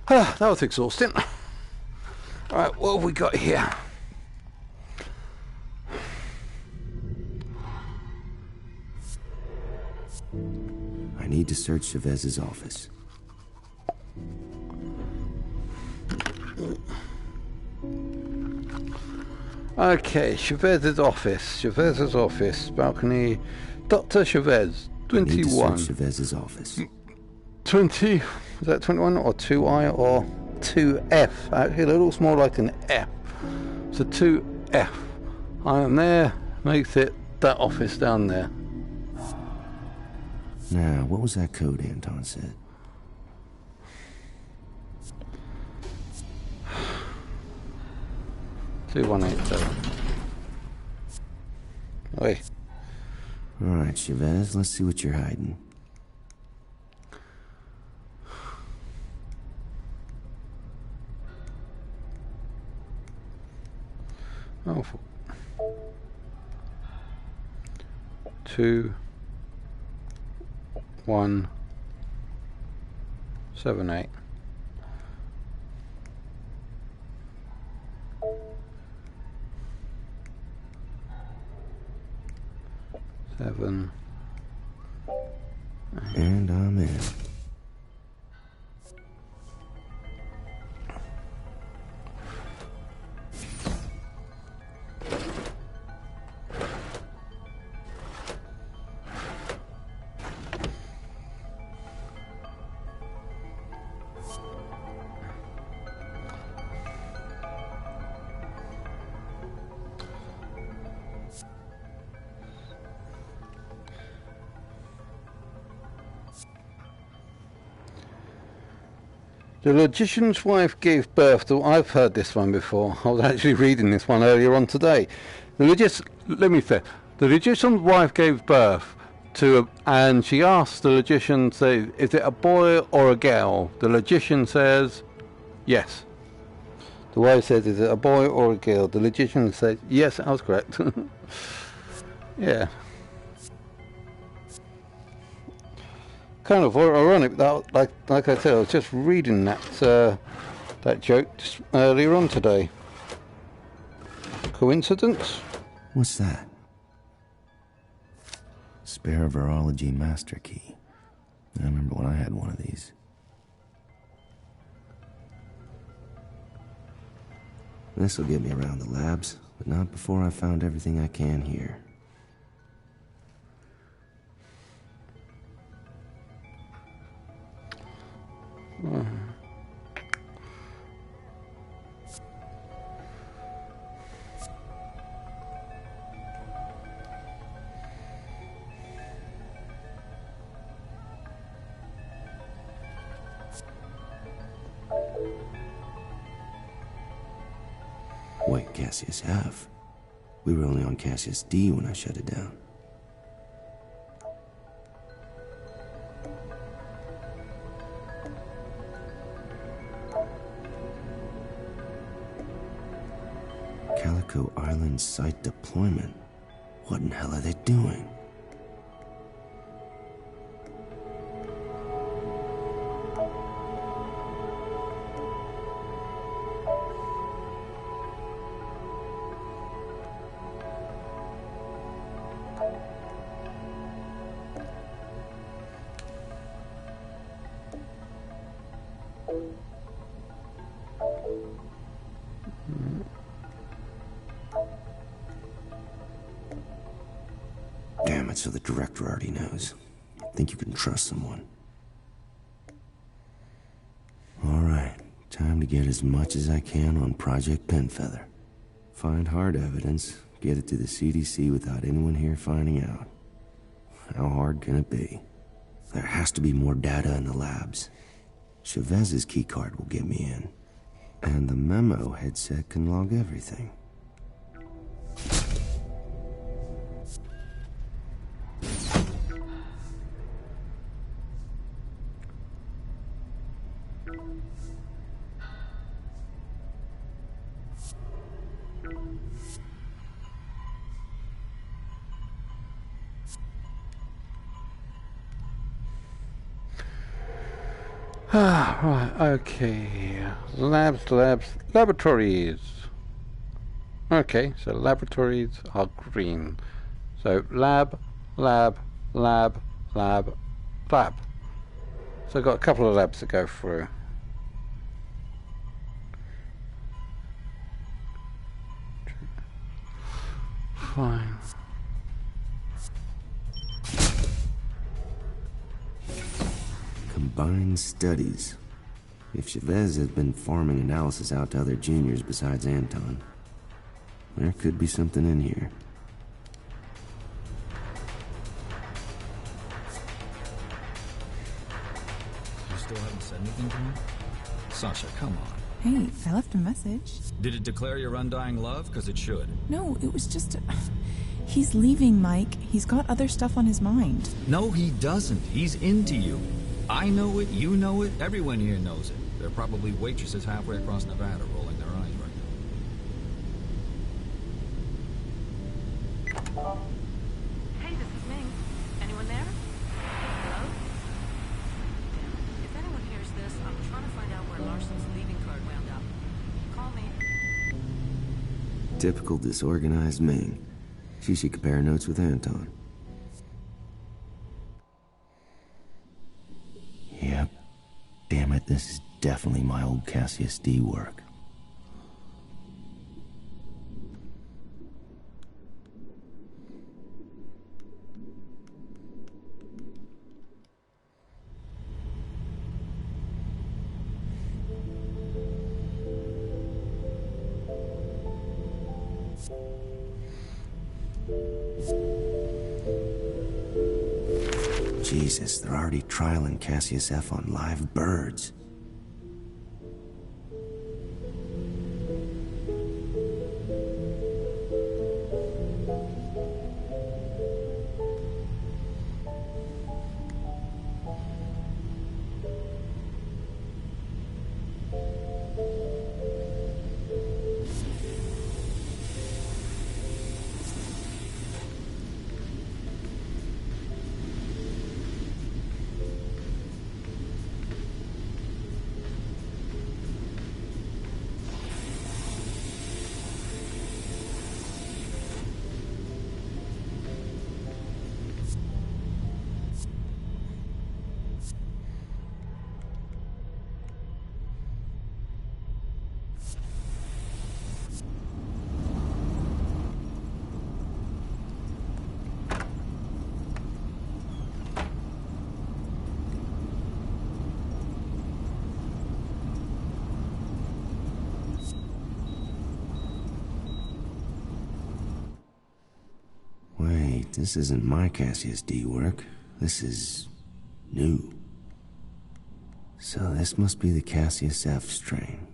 [SPEAKER 2] That was exhausting. Alright, what have we got here?
[SPEAKER 9] I need to search Chavez's office.
[SPEAKER 2] Okay, Chavez's office, balcony. Dr. Chavez, 21.
[SPEAKER 9] I need to search Chavez's office.
[SPEAKER 2] 20, is that 21 or 2I or 2F? Actually, it looks more like an F. So 2F. I am there, makes it that office down there.
[SPEAKER 9] Now, what was that code Anton said?
[SPEAKER 2] $2187. Wait.
[SPEAKER 9] Alright, Chavez, let's see what you're hiding.
[SPEAKER 2] Oh, 2 1 7 8.
[SPEAKER 9] And I'm in.
[SPEAKER 2] The logician's wife gave birth to... I've heard this one before. I was actually reading this one earlier on today. Let me say. The logician's wife gave birth to... and she asked the logician, say, is it a boy or a girl? The logician says, yes. The wife says, is it a boy or a girl? The logician says, yes, I was correct. Yeah. Kind of ironic that, like I said, I was just reading that that joke just earlier on today. Coincidence?
[SPEAKER 9] What's that? Spare virology master key. I remember when I had one of these. This'll get me around the labs, but not before I've found everything I can here. Wait, Cassius F? We were only on Cassius D when I shut it down. Calico Island site deployment. What in hell are they doing? Damn it, so the director already knows. Think you can trust someone. Alright, time to get as much as I can on Project Penfeather. Find hard evidence, get it to the CDC without anyone here finding out. How hard can it be? There has to be more data in the labs. Chavez's keycard will get me in. And the memo headset can log everything.
[SPEAKER 2] Right, okay. Laboratories. Okay, so laboratories are green. So lab. So I've got a couple of labs to go through. Fine.
[SPEAKER 9] Combined studies. If Chavez has been farming analysis out to other juniors besides Anton, there could be something in here.
[SPEAKER 12] You still haven't said anything to me? Sasha, come on.
[SPEAKER 13] Hey, I left a message.
[SPEAKER 12] Did it declare your undying love? Because it should.
[SPEAKER 13] No, it was just... He's leaving, Mike. He's got other stuff on his mind.
[SPEAKER 12] No, he doesn't. He's into you. I know it, you know it, everyone here knows it. There are probably waitresses halfway across Nevada rolling their eyes right now.
[SPEAKER 6] Hey, this is Ming. Anyone there? Hello? If anyone hears this, I'm trying to find out where Larson's leaving card wound up. Call me.
[SPEAKER 9] Typical disorganized Ming. She should compare notes with Anton. Yep. Damn it, this is definitely my old Cassius D work. Jesus, they're already trialing Cassius F on live birds. Wait, this isn't my Cassius D work. This is... new. So this must be the Cassius F strain.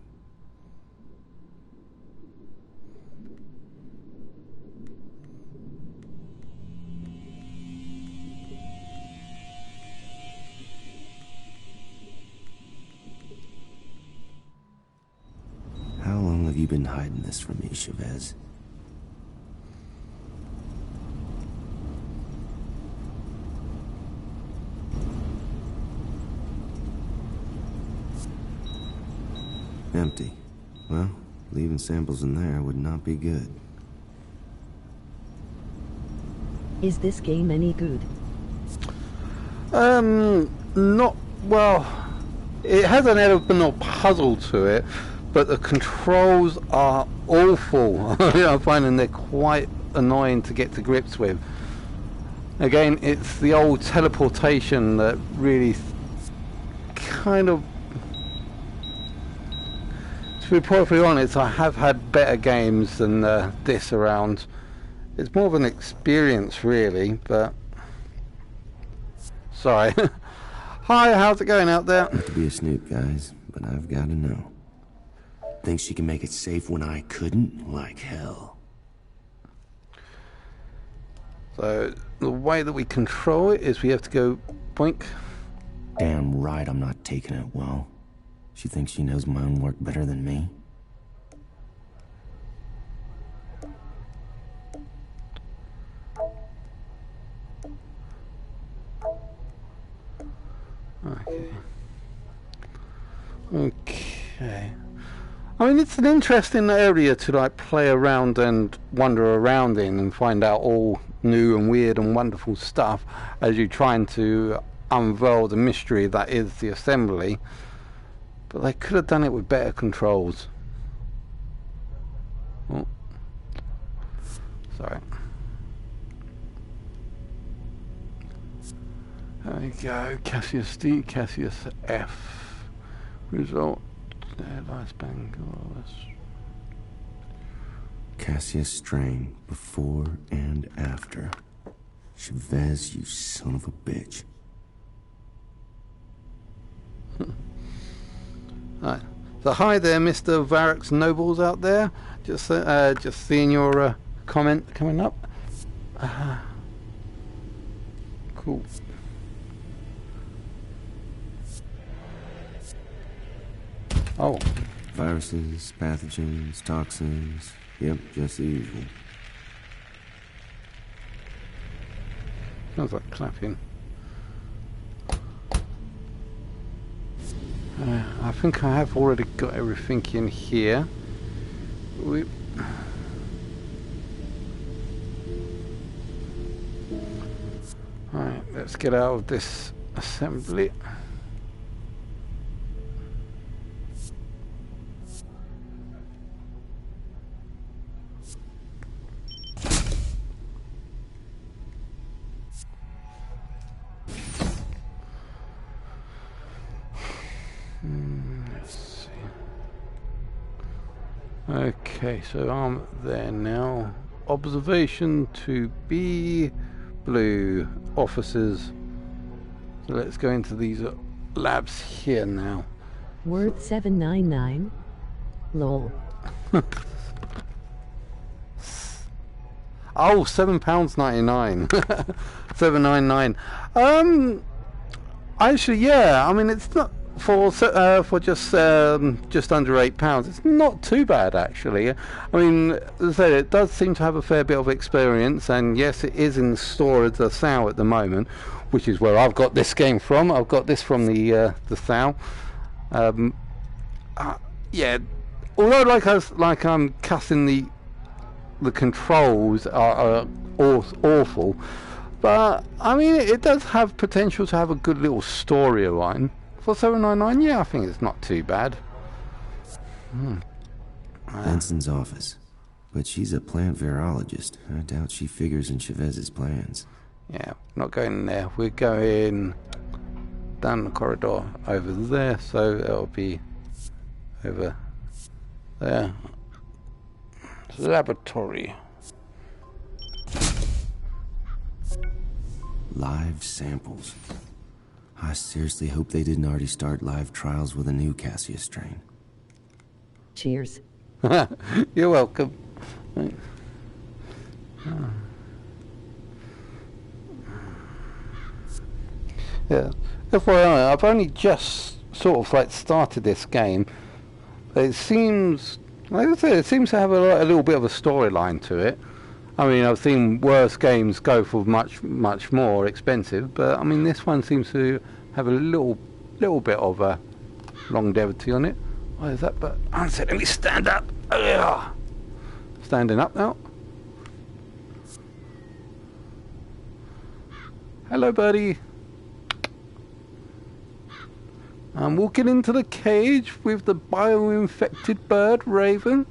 [SPEAKER 9] How long have you been hiding this from me, Chavez? Empty. Well, leaving samples in there would not be good.
[SPEAKER 11] Is this game any good?
[SPEAKER 2] Not... well... It has an element of puzzle to it, but the controls are awful. I'm finding they're quite annoying to get to grips with. Again, it's the old teleportation that really kind of... To be perfectly honest, I have had better games than this around. It's more of an experience, really, but... Sorry. Hi, how's it going out there?
[SPEAKER 9] Not to be a snoop, guys, but I've got to know. Think she can make it safe when I couldn't? Like hell.
[SPEAKER 2] So, the way that we control it is we have to go boink.
[SPEAKER 9] Damn right I'm not taking it well. She thinks she knows my own work better than me.
[SPEAKER 2] Okay. I mean, it's an interesting area to like play around and wander around in and find out all new and weird and wonderful stuff as you're trying to unveil the mystery that is the assembly. But they could have done it with better controls. Oh. Sorry. There we go. Cassius D, Cassius F. Result. Last bang.
[SPEAKER 9] Cassius strain before and after. Chavez, you son of a bitch.
[SPEAKER 2] Right. So hi there, Mr. Varrock's Nobles out there. Just seeing your comment coming up. Cool. Oh.
[SPEAKER 9] Viruses, pathogens, toxins. Yep, just the usual.
[SPEAKER 2] Sounds like clapping. I think I have already got everything in here. Right, let's get out of this assembly. Okay, so I'm there now. Observation to B blue officers. So let's go into these labs here now.
[SPEAKER 11] Word 799. Lol.
[SPEAKER 2] Oh, £7.99. $7.99. Actually, yeah. I mean, it's not for just under £8. It's not too bad, actually. I mean, as I said, it does seem to have a fair bit of experience, and yes, it is in the store as a SAO at the moment, which is where I've got this game from. I've got this from the SAO. Yeah. Although, I'm cussing the controls are awful, but I mean it does have potential to have a good little storyline. For $7.99, yeah, I think it's not too bad.
[SPEAKER 9] Benson's office, but she's a plant virologist. I doubt she figures in Chavez's plans.
[SPEAKER 2] Yeah, not going there. We're going down the corridor over there, so it'll be over there. Laboratory.
[SPEAKER 9] Live samples. I seriously hope they didn't already start live trials with a new Maxious strain.
[SPEAKER 11] Cheers.
[SPEAKER 2] You're welcome. Yeah. FYI, I've only just sort of like started this game. It seems, like I said, it seems to have a little bit of a storyline to it. I mean, I've seen worse games go for much more expensive, but I mean, this one seems to have a little bit of a longevity on it. What is that? But answer, let me stand up. Ugh. Standing up now. Hello, buddy. I'm walking into the cage with the bio-infected bird, Raven.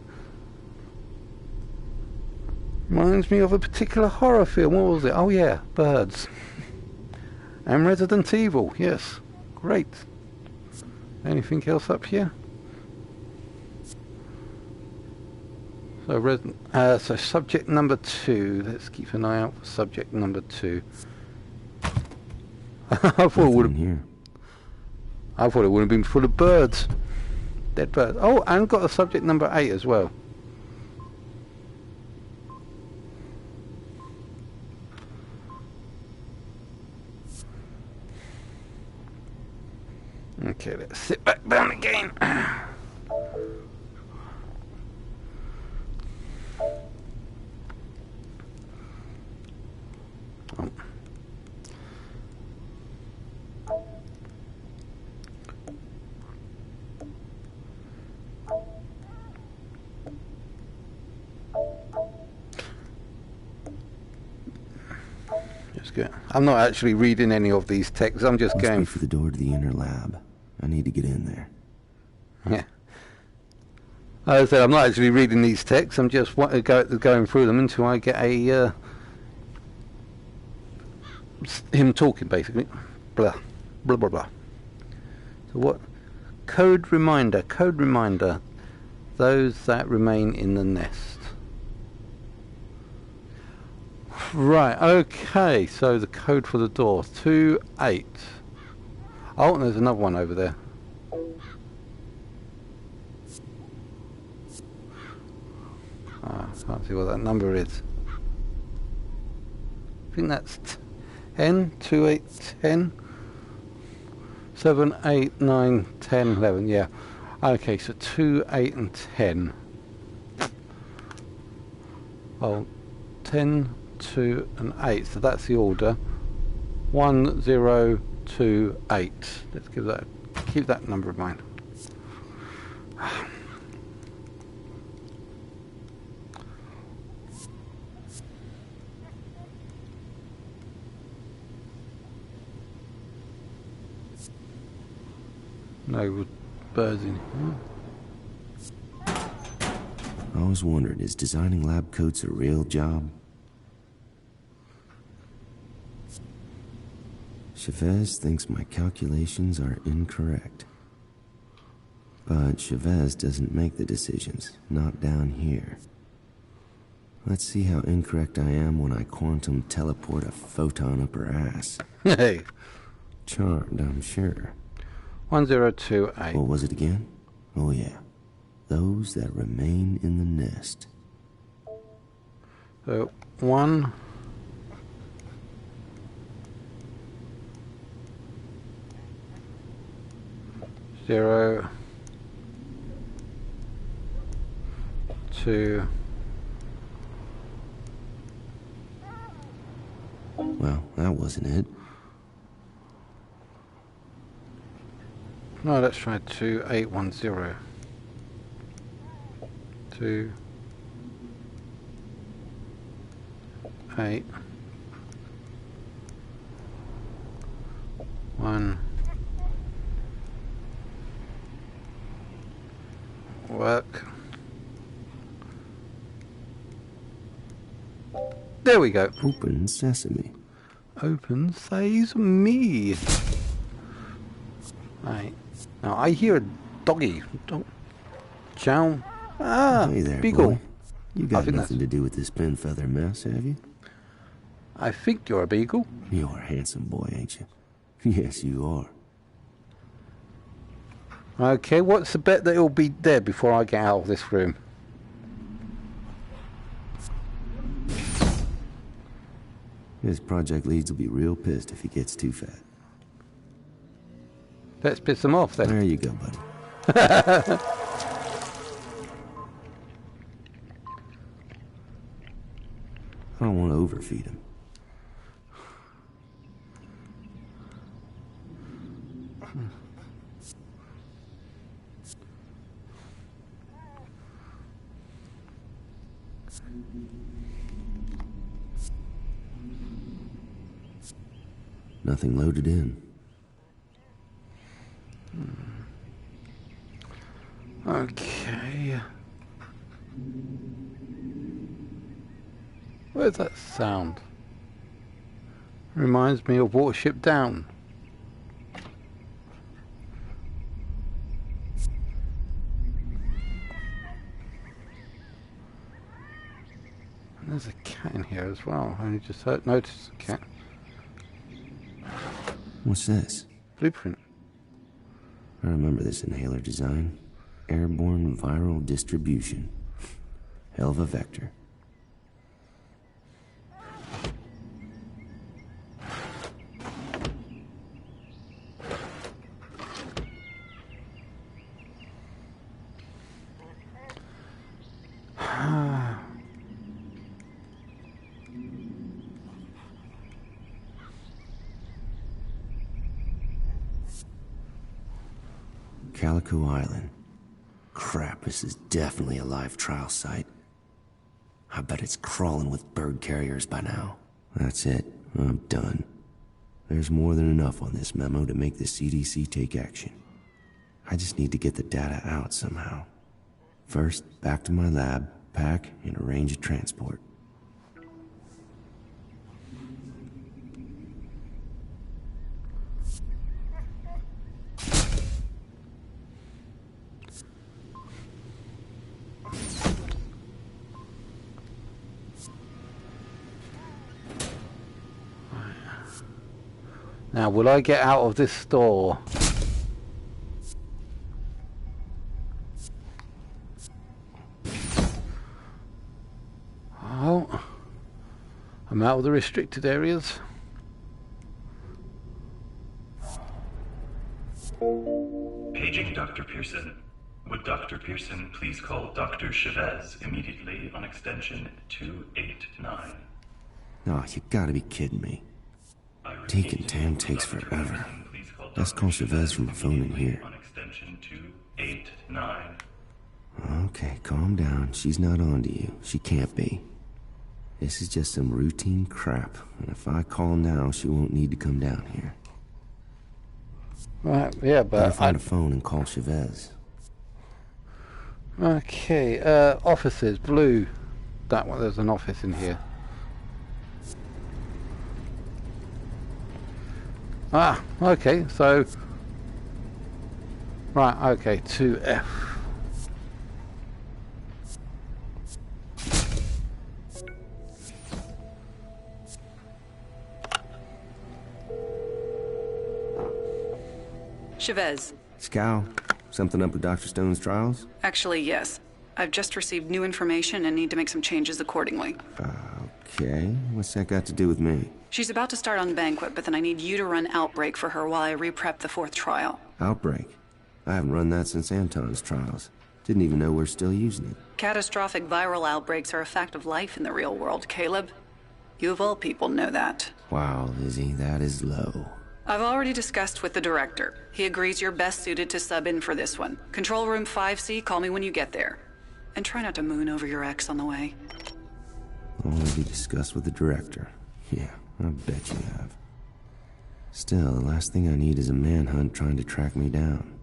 [SPEAKER 2] Reminds me of a particular horror film. What was it? Oh yeah, birds. And Resident Evil, yes. Great. Anything else up here? So subject number 2. Let's keep an eye out for subject number 2. I thought it would have been full of birds. Dead birds. Oh, and got a subject number 8 as well. Okay, let's sit back down again. I'm not actually reading any of these texts. I'm just going
[SPEAKER 9] for the door to the inner lab. I need to get in there.
[SPEAKER 2] Yeah. As I said, I'm not actually reading these texts. I'm just going through them until I get a him talking, basically. Blah blah blah blah. So what? Code reminder. Code reminder. Those that remain in the nest. Right, okay, so the code for the door, 28. Oh, and there's another one over there. I can't see what that number is. I think that's 10, 2, 8, 10, 7, 8, 9, 10, 11, yeah. Okay, so 2, 8 and 10. Oh, 10, 2 and 8, so that's the order. 1, 0, 2, 8. Let's keep that number in mind. No birds in here.
[SPEAKER 9] I always wondered, is designing lab coats a real job? Chavez thinks my calculations are incorrect. But Chavez doesn't make the decisions, not down here. Let's see how incorrect I am when I quantum teleport a photon up her ass.
[SPEAKER 2] Hey.
[SPEAKER 9] Charmed, I'm sure.
[SPEAKER 2] 1028.
[SPEAKER 9] What was it again? Oh yeah. Those that remain in the nest.
[SPEAKER 2] So, 1... 0, 2.
[SPEAKER 9] Well, that wasn't it.
[SPEAKER 2] No, let's try 2810. 2, 8, 1. Work. There we go.
[SPEAKER 9] Open sesame.
[SPEAKER 2] Open sesame. Right. Now I hear a doggy. Chow. Ah,
[SPEAKER 9] hey there,
[SPEAKER 2] Beagle.
[SPEAKER 9] boy. You got nothing to do with this pin feather mess, have you?
[SPEAKER 2] I think you're a beagle.
[SPEAKER 9] You're a handsome boy, ain't you? Yes, you are.
[SPEAKER 2] Okay, what's the bet that he'll be dead before I get out of this room?
[SPEAKER 9] His project leads will be real pissed if he gets too fat.
[SPEAKER 2] Let's piss him off then.
[SPEAKER 9] There you go, buddy. I don't want to overfeed him. Nothing loaded in.
[SPEAKER 2] Okay. Where's that sound? Reminds me of Watership Down. And there's a cat in here as well. I only just noticed the cat.
[SPEAKER 9] What's this?
[SPEAKER 2] Blueprint.
[SPEAKER 9] I remember this inhaler design. Airborne viral distribution. Hell of a vector. Calico Island. Crap, this is definitely a live trial site. I bet it's crawling with bird carriers by now. That's it. I'm done. There's more than enough on this memo to make the CDC take action. I just need to get the data out somehow. First, back to my lab, pack, and arrange a transport.
[SPEAKER 2] Now, will I get out of this store? Oh, I'm out of the restricted areas.
[SPEAKER 7] Paging Dr. Pearson. Would Dr. Pearson please call Dr. Chavez immediately on extension 289?
[SPEAKER 9] Oh, you gotta be kidding me. Taking Tam takes forever. Let's call Chavez from the phone in here.
[SPEAKER 7] On extension 289.
[SPEAKER 9] Okay, calm down. She's not on to you. She can't be. This is just some routine crap, and if I call now, she won't need to come down here.
[SPEAKER 2] Right, yeah, but
[SPEAKER 9] I'll find a phone and call Chavez.
[SPEAKER 2] Okay, offices, blue. That one, there's an office in here. Ah, okay, so... Right, okay, 2F.
[SPEAKER 14] Chavez.
[SPEAKER 9] Scow, something up with Dr. Stone's trials?
[SPEAKER 14] Actually, yes. I've just received new information and need to make some changes accordingly.
[SPEAKER 9] Okay, what's that got to do with me?
[SPEAKER 14] She's about to start on Banquet, but then I need you to run Outbreak for her while I re-prep the 4th trial.
[SPEAKER 9] Outbreak? I haven't run that since Anton's trials. Didn't even know we're still using it.
[SPEAKER 14] Catastrophic viral outbreaks are a fact of life in the real world, Caleb. You of all people know that.
[SPEAKER 9] Wow, Lizzie, that is low.
[SPEAKER 14] I've already discussed with the director. He agrees you're best suited to sub in for this one. Control room 5C, call me when you get there. And try not to moon over your ex on the way.
[SPEAKER 9] Already discussed with the director. Yeah, I bet you have. Still, the last thing I need is a manhunt trying to track me down.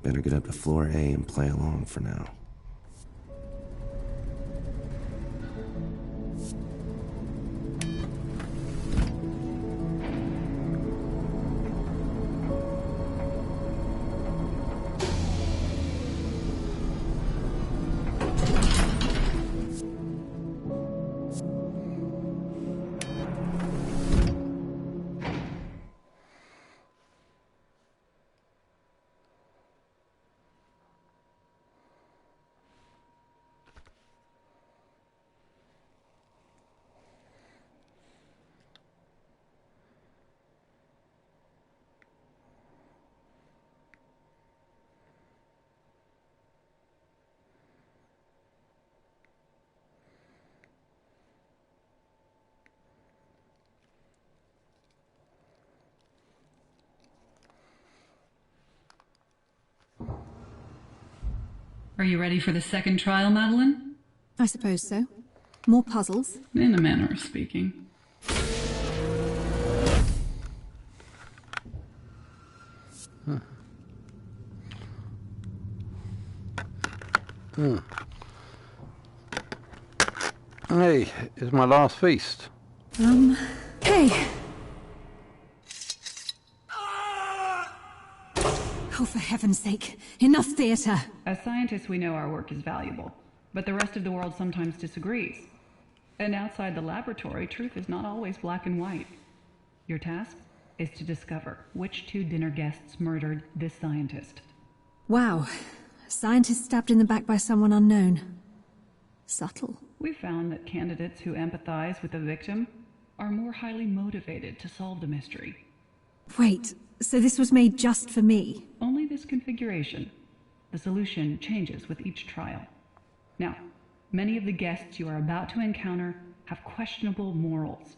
[SPEAKER 9] Better get up to floor A and play along for now.
[SPEAKER 8] Are you ready for the second trial, Madeline?
[SPEAKER 4] I suppose so. More puzzles?
[SPEAKER 8] In a manner of speaking.
[SPEAKER 2] Hey, it's my last feast.
[SPEAKER 4] Hey! Oh, for heaven's sake, enough theater!
[SPEAKER 8] As scientists, we know our work is valuable, but the rest of the world sometimes disagrees. And outside the laboratory, truth is not always black and white. Your task is to discover which two dinner guests murdered this scientist.
[SPEAKER 4] Wow. A scientist stabbed in the back by someone unknown. Subtle.
[SPEAKER 8] We found that candidates who empathize with the victim are more highly motivated to solve the mystery.
[SPEAKER 4] Wait, so this was made just for me?
[SPEAKER 8] Only this configuration. The solution changes with each trial. Now, many of the guests you are about to encounter have questionable morals.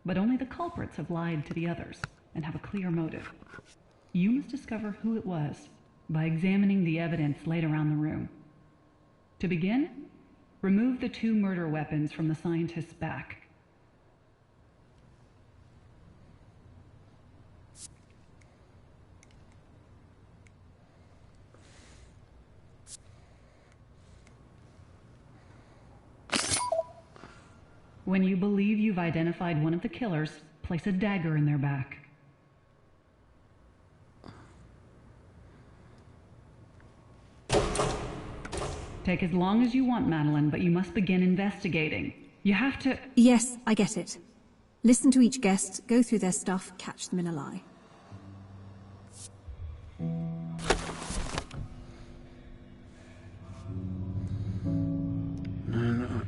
[SPEAKER 8] But only the culprits have lied to the others and have a clear motive. You must discover who it was by examining the evidence laid around the room. To begin, remove the two murder weapons from the scientist's back. When you believe you've identified one of the killers, place a dagger in their back. Take as long as you want, Madeline, but you must begin investigating. You have to...
[SPEAKER 4] Yes, I get it. Listen to each guest, go through their stuff, catch them in a lie.
[SPEAKER 2] No.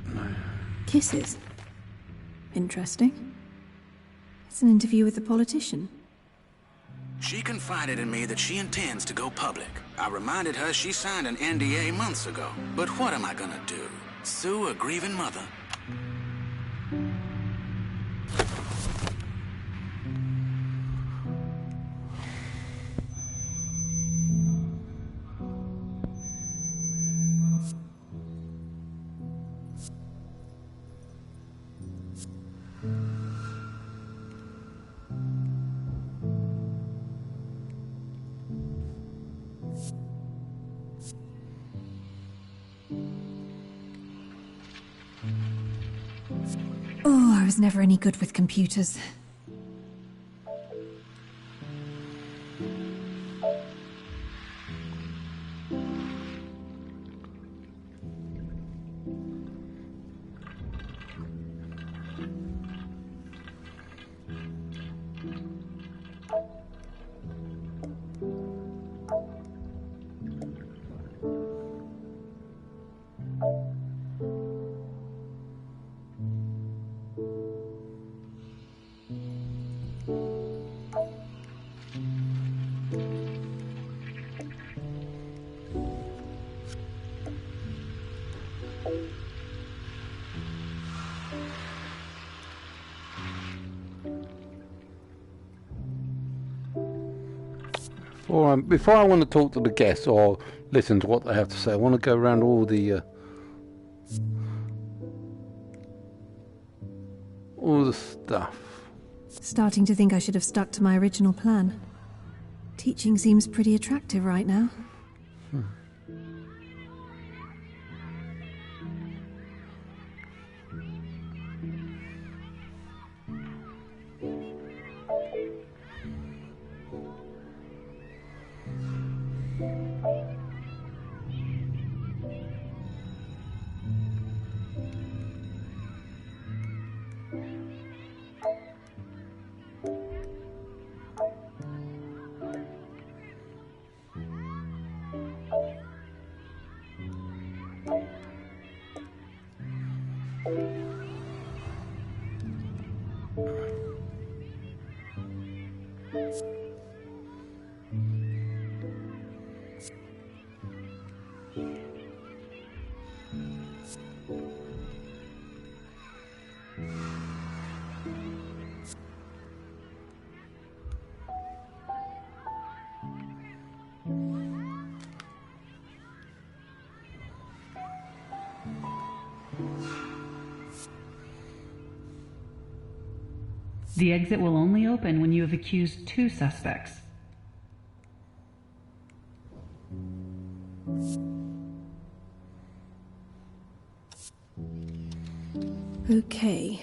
[SPEAKER 4] Kisses? Interesting. It's an interview with the politician.
[SPEAKER 3] She confided in me that she intends to go public. I reminded her she signed an NDA months ago. But what am I gonna do? Sue a grieving mother?
[SPEAKER 4] Oh, I was never any good with computers.
[SPEAKER 2] Before I want to talk to the guests or listen to what they have to say, I want to go around all the stuff.
[SPEAKER 4] Starting to think I should have stuck to my original plan. Teaching seems pretty attractive right now.
[SPEAKER 8] The exit will only open when you have accused 2 suspects.
[SPEAKER 4] Okay.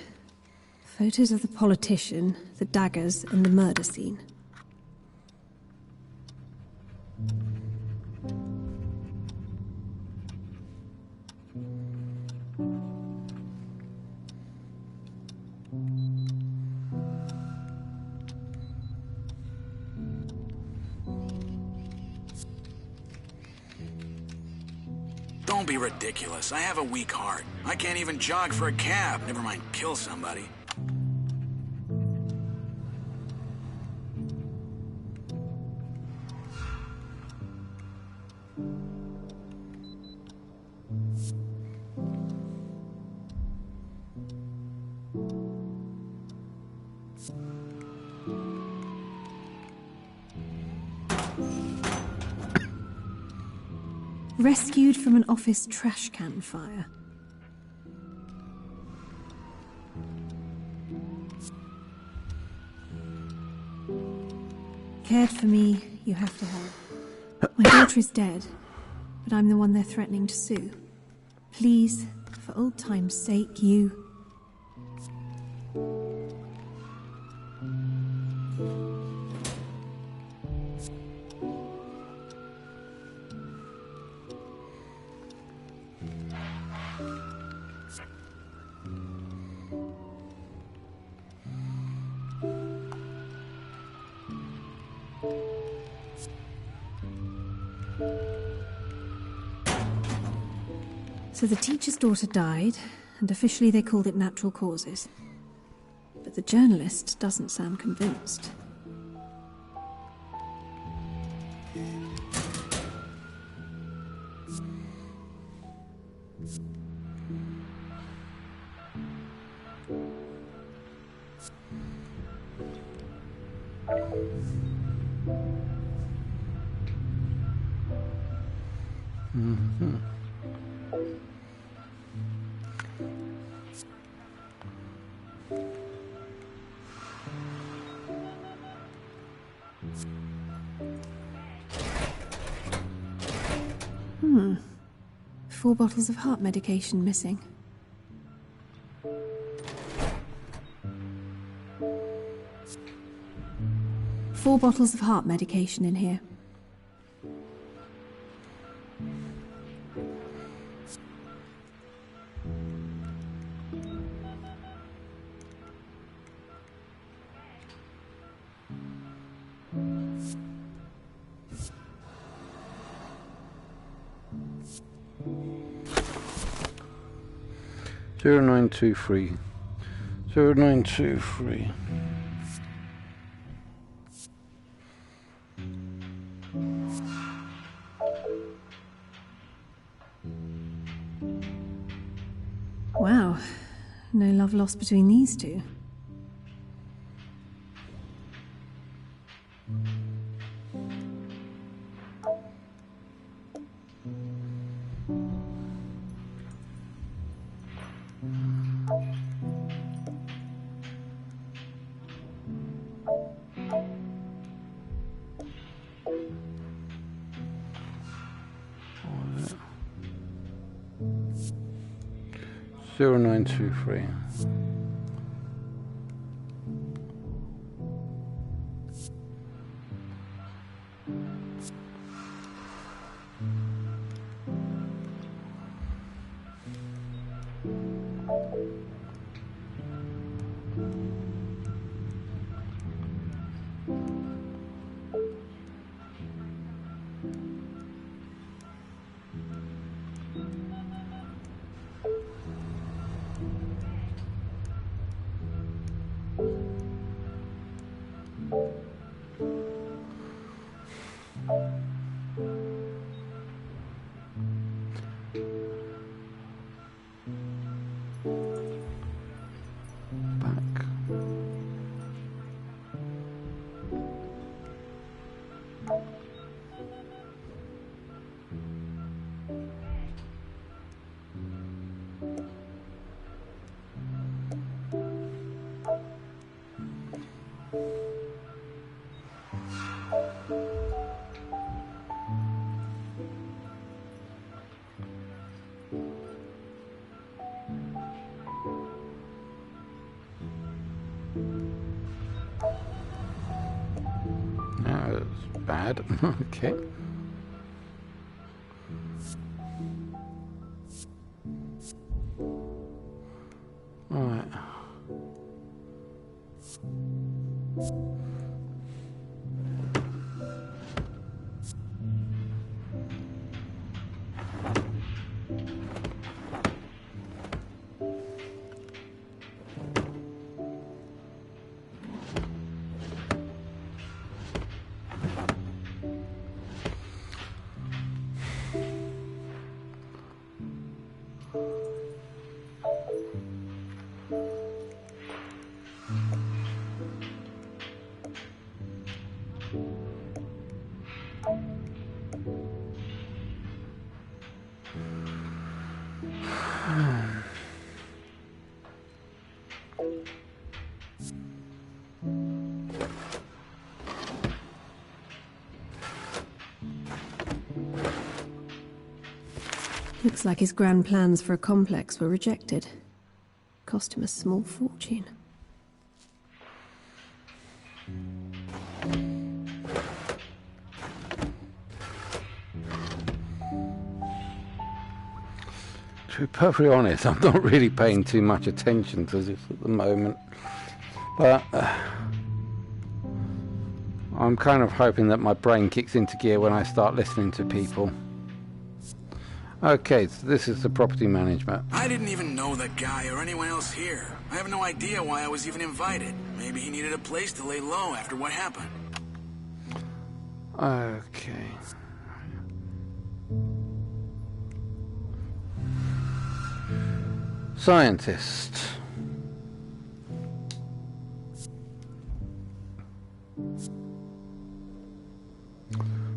[SPEAKER 4] Photos of the politician, the daggers, and the murder scene.
[SPEAKER 3] Don't be ridiculous. I have a weak heart. I can't even jog for a cab, never mind kill somebody.
[SPEAKER 4] Rescued from an office trash can fire. Cared for me, you have to help. My daughter is dead, but I'm the one they're threatening to sue. Please, for old time's sake, you... So the teacher's daughter died, and officially they called it natural causes. But the journalist doesn't sound convinced.
[SPEAKER 2] Mm-hmm.
[SPEAKER 4] Hmm. 4 bottles of heart medication missing. Four bottles of heart medication in here.
[SPEAKER 2] Zero 0923. 0923.
[SPEAKER 4] Wow. No love lost between these two.
[SPEAKER 2] Zero 0923. That's bad. Okay. Alright.
[SPEAKER 4] Looks like his grand plans for a complex were rejected. Cost him a small fortune.
[SPEAKER 2] To be perfectly honest, I'm not really paying too much attention to this at the moment. But I'm kind of hoping that my brain kicks into gear when I start listening to people. Okay, so this is the property management.
[SPEAKER 3] I didn't even know that guy or anyone else here. I have no idea why I was even invited. Maybe he needed a place to lay low after what happened.
[SPEAKER 2] Okay. Scientist.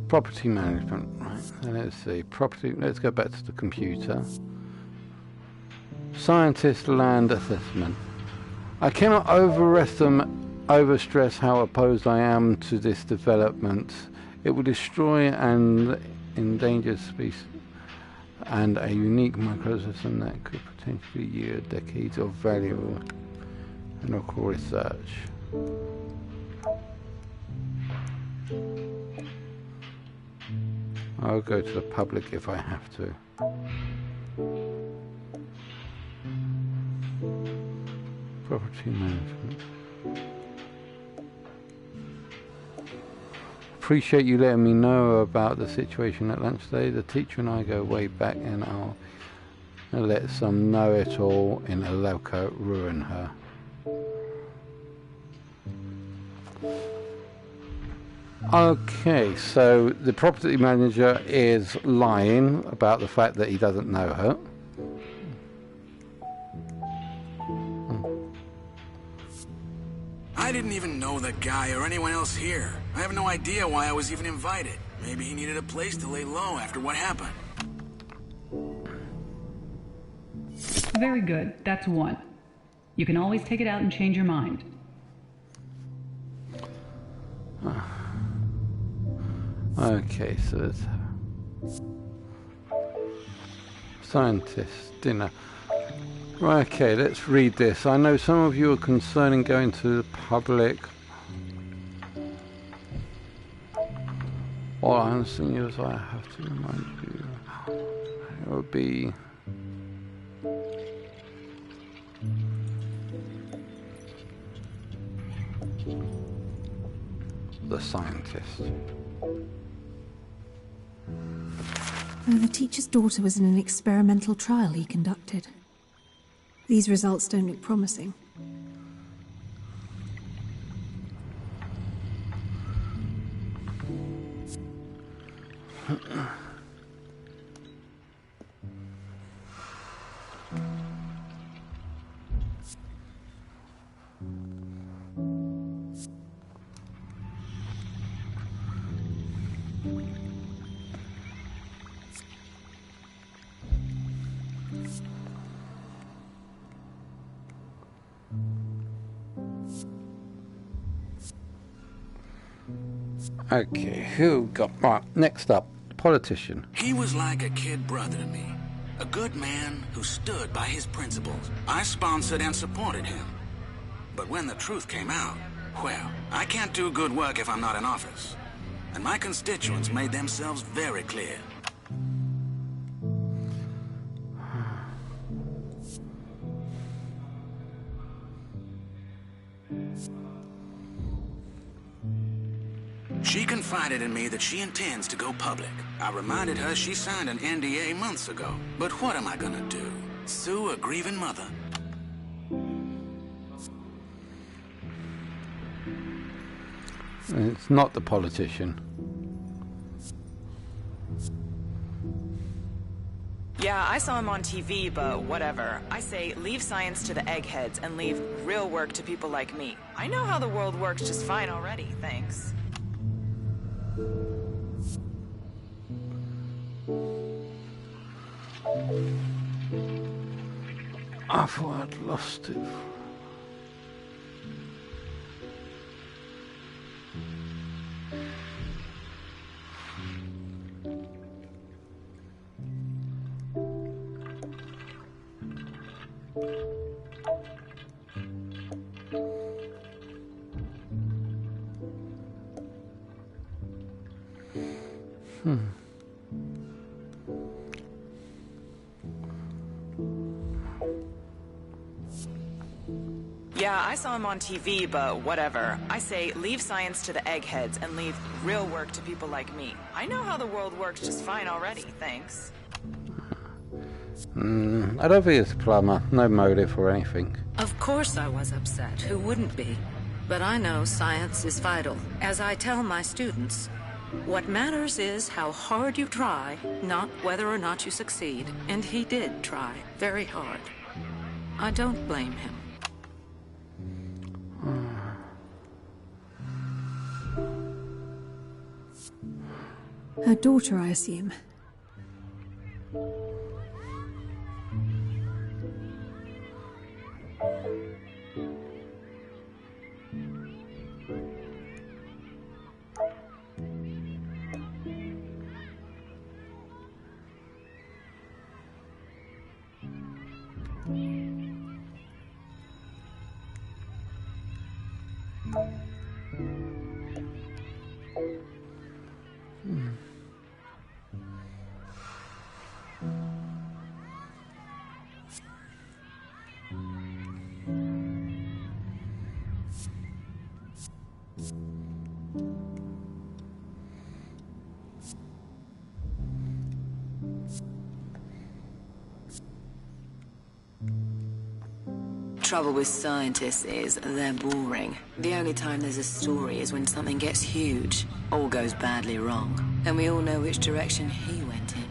[SPEAKER 2] Property management, right? Let's see. Property. Let's go back to the computer. Scientist land assessment. I cannot overstress how opposed I am to this development. It will destroy an endangered species and a unique microsystem that could potentially yield decades of valuable local research. I'll go to the public if I have to. Property management. Appreciate you letting me know about the situation at lunch today. The teacher and I go way back, and I'll let some know-it-all in a loco ruin her. Okay, so the property manager is lying about the fact that he doesn't know her.
[SPEAKER 3] I didn't even know that guy or anyone else here. I have no idea why I was even invited. Maybe he needed a place to lay low after what happened.
[SPEAKER 8] Very good. That's one. You can always take it out and change your mind.
[SPEAKER 2] Okay, so it's scientist dinner. Right, okay, let's read this. I know some of you are concerned in going to the public. All I understand is I have to remind you. It would be the scientist.
[SPEAKER 4] The teacher's daughter was in an experimental trial he conducted. These results don't look promising.
[SPEAKER 2] Okay, who got... Right, next up, politician.
[SPEAKER 3] He was like a kid brother to me. A good man who stood by his principles. I sponsored and supported him. But when the truth came out, well, I can't do good work if I'm not in office. and my constituents made themselves very clear. She confided in me that she intends to go public. I reminded her she signed an NDA months ago. But what am I gonna do? Sue a grieving mother?
[SPEAKER 2] It's not the politician.
[SPEAKER 15] Yeah, I saw him on TV, but whatever. I say leave science to the eggheads and leave real work to people like me. I know how the world works just fine already, thanks.
[SPEAKER 2] I thought I'd lost it.
[SPEAKER 15] Yeah, I saw him on TV, but whatever. I say leave science to the eggheads and leave real work to people like me. I know how the world works just fine already, thanks.
[SPEAKER 2] I don't think it's a plumber. No motive or anything.
[SPEAKER 6] Of course I was upset. Who wouldn't be? But I know science is vital. As I tell my students, what matters is how hard you try, not whether or not you succeed. And he did try very hard. I don't blame him.
[SPEAKER 4] Her daughter, I assume.
[SPEAKER 6] Trouble with scientists is they're boring. The only time there's a story is when something gets huge, all goes badly wrong, and we all know which direction he went in.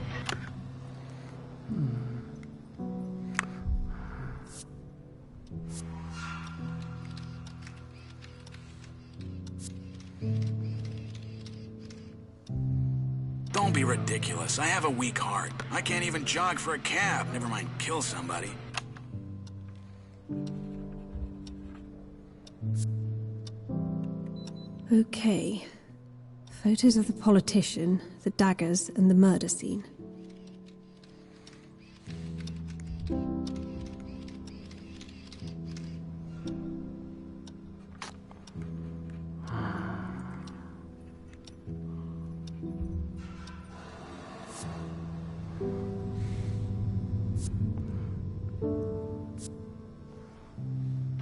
[SPEAKER 3] Don't be ridiculous. I have a weak heart. I can't even jog for a cab, never mind kill somebody.
[SPEAKER 4] Okay. Photos of the politician, the daggers, and the murder scene.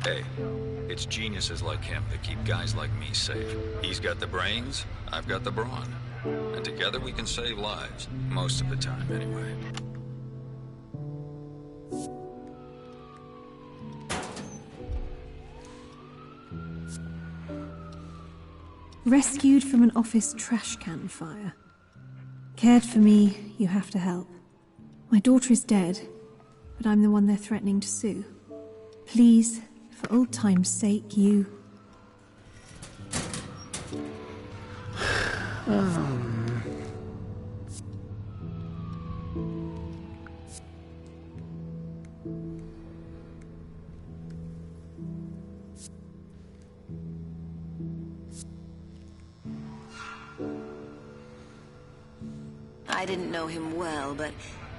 [SPEAKER 12] Hey, it's geniuses like him that keep guys like me safe. He's got the brains, I've got the brawn. And together we can save lives. Most of the time, anyway.
[SPEAKER 4] Rescued from an office trash can fire. Cared for me, you have to help. My daughter is dead, but I'm the one they're threatening to sue. Please, for old time's sake, you...
[SPEAKER 6] I didn't know him well, but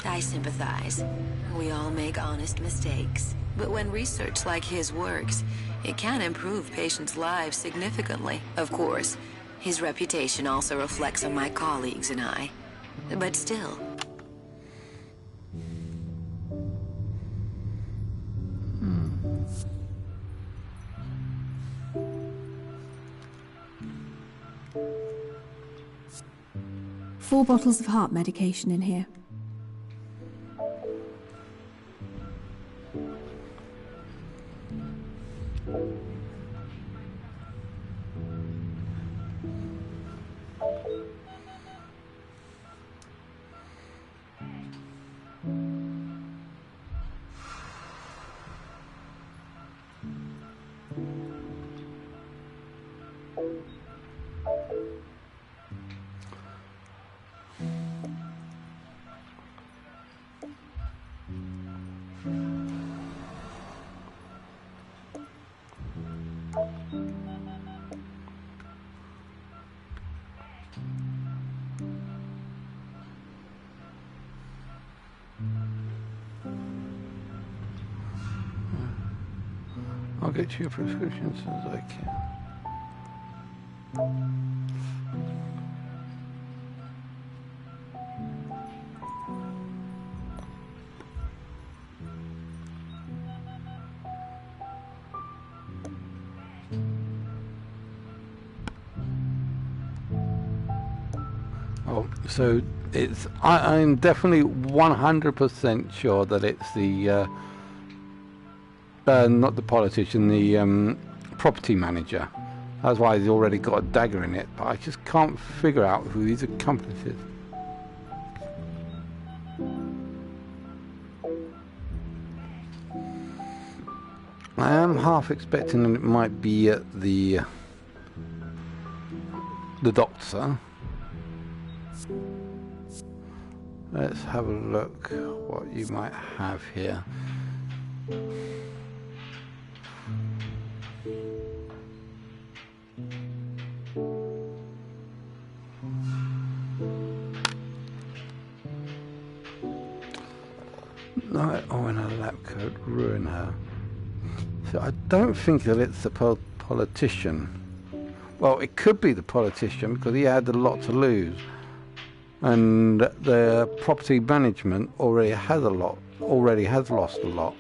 [SPEAKER 6] I sympathize. We all make honest mistakes. But when research like his works, it can improve patients' lives significantly. Of course, His reputation also reflects on my colleagues and I. But still.
[SPEAKER 4] Four bottles of heart medication in here.
[SPEAKER 2] I'll get you a prescription as soon as I can. Oh, so it's. I'm definitely 100% sure that it's the. Not the politician, the property manager. That's why he's already got a dagger in it, but I just can't figure out who these accomplices. I am half expecting that it might be the doctor. Let's have a look what you might have here. No, oh, in a lab coat, ruin her. So I don't think that it's the politician. Well, it could be the politician because he had a lot to lose, and the property management already has lost a lot.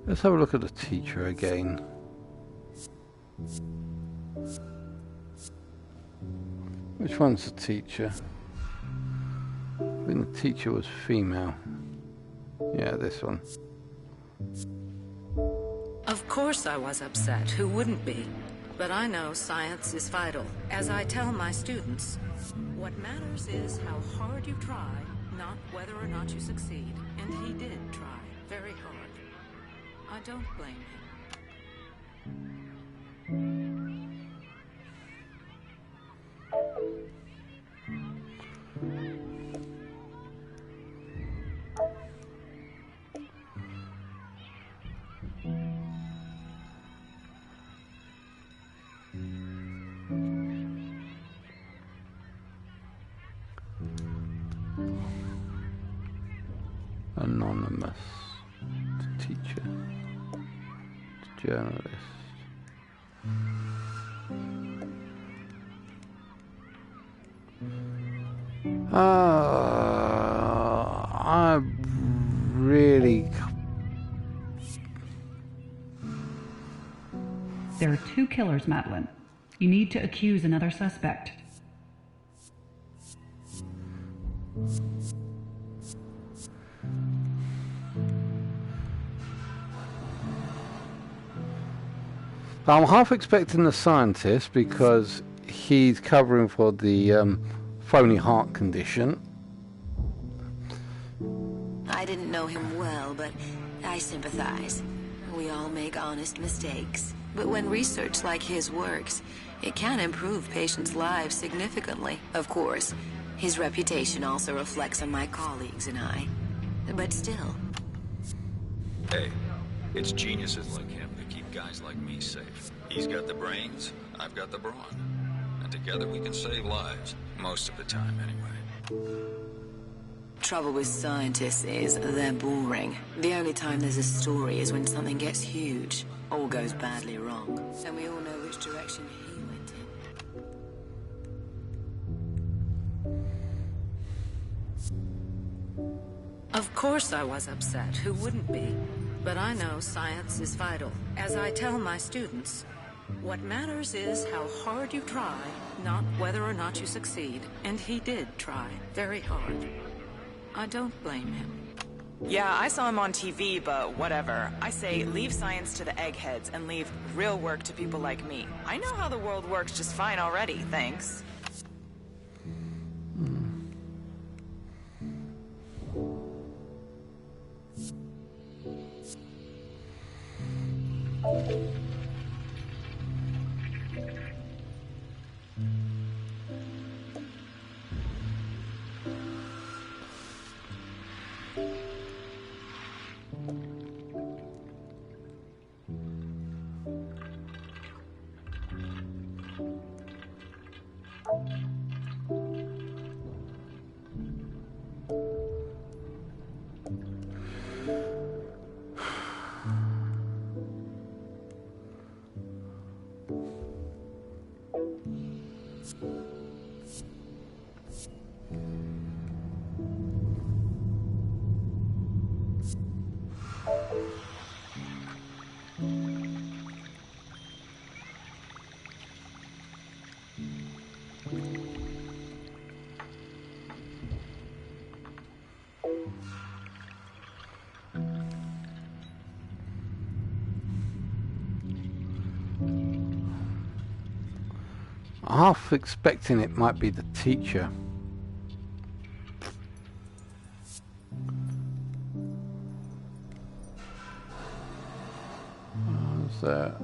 [SPEAKER 2] Let's have a look at the teacher again. Which one's the teacher? I think the teacher was female. Yeah, this one.
[SPEAKER 6] Of course I was upset. Who wouldn't be? But I know science is vital. As I tell my students, what matters is how hard you try, not whether or not you succeed. And he did try very hard. I don't blame him.
[SPEAKER 2] Anonymous. Teacher. Journalist. I really...
[SPEAKER 8] There are two killers, Madeline. You need to accuse another suspect.
[SPEAKER 2] I'm half expecting the scientist because he's covering for the phony heart condition.
[SPEAKER 6] I didn't know him well, but I sympathize. We all make honest mistakes. But when research like his works, it can improve patients' lives significantly. Of course, his reputation also reflects on my colleagues and I. But still.
[SPEAKER 12] Hey, it's geniuses like him that keep guys like me safe. He's got the brains, I've got the brawn. And together we can save lives. Most of the time, anyway.
[SPEAKER 6] Trouble with scientists is they're boring. The only time there's a story is when something gets huge or goes badly wrong. And we all know which direction he went in. Of course I was upset. Who wouldn't be? But I know science is vital. As I tell my students, what matters is how hard you try, not whether or not you succeed. And he did try very hard. I don't blame him.
[SPEAKER 15] Yeah, I saw him on TV, but whatever. I say leave science to the eggheads and leave real work to people like me. I know how the world works just fine already, thanks.
[SPEAKER 2] Half expecting it might be the teacher. What's that?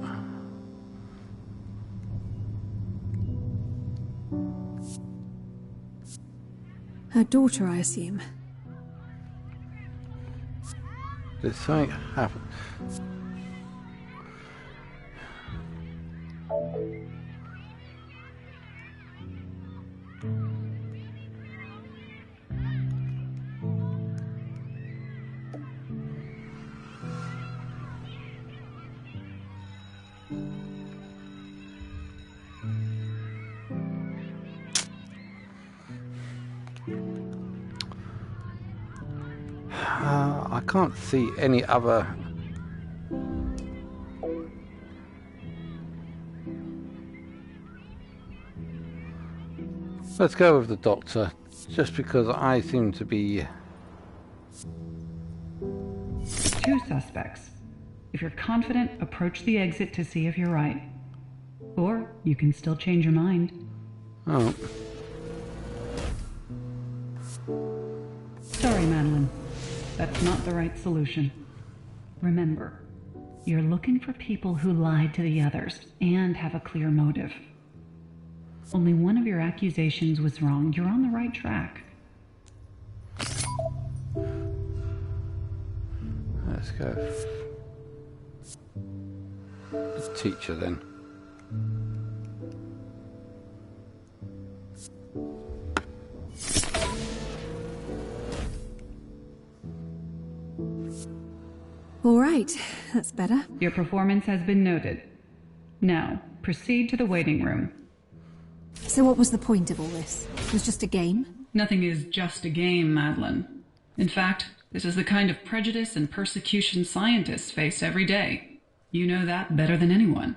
[SPEAKER 4] Her daughter, I assume.
[SPEAKER 2] Did something happen? I can't see any other. Let's go with the doctor, just because I seem to be...
[SPEAKER 8] 2 suspects. If you're confident, approach the exit to see if you're right. Or you can still change your mind.
[SPEAKER 2] Oh.
[SPEAKER 8] Sorry, Madeline. That's not the right solution. Remember, you're looking for people who lied to the others and have a clear motive. Only one of your accusations was wrong. You're on the right track.
[SPEAKER 2] Let's go. The teacher then.
[SPEAKER 4] All right, that's better.
[SPEAKER 8] Your performance has been noted. Now, proceed to the waiting room.
[SPEAKER 4] So what was the point of all this? It was just a game?
[SPEAKER 8] Nothing is just a game, Madeline. In fact, this is the kind of prejudice and persecution scientists face every day. You know that better than anyone.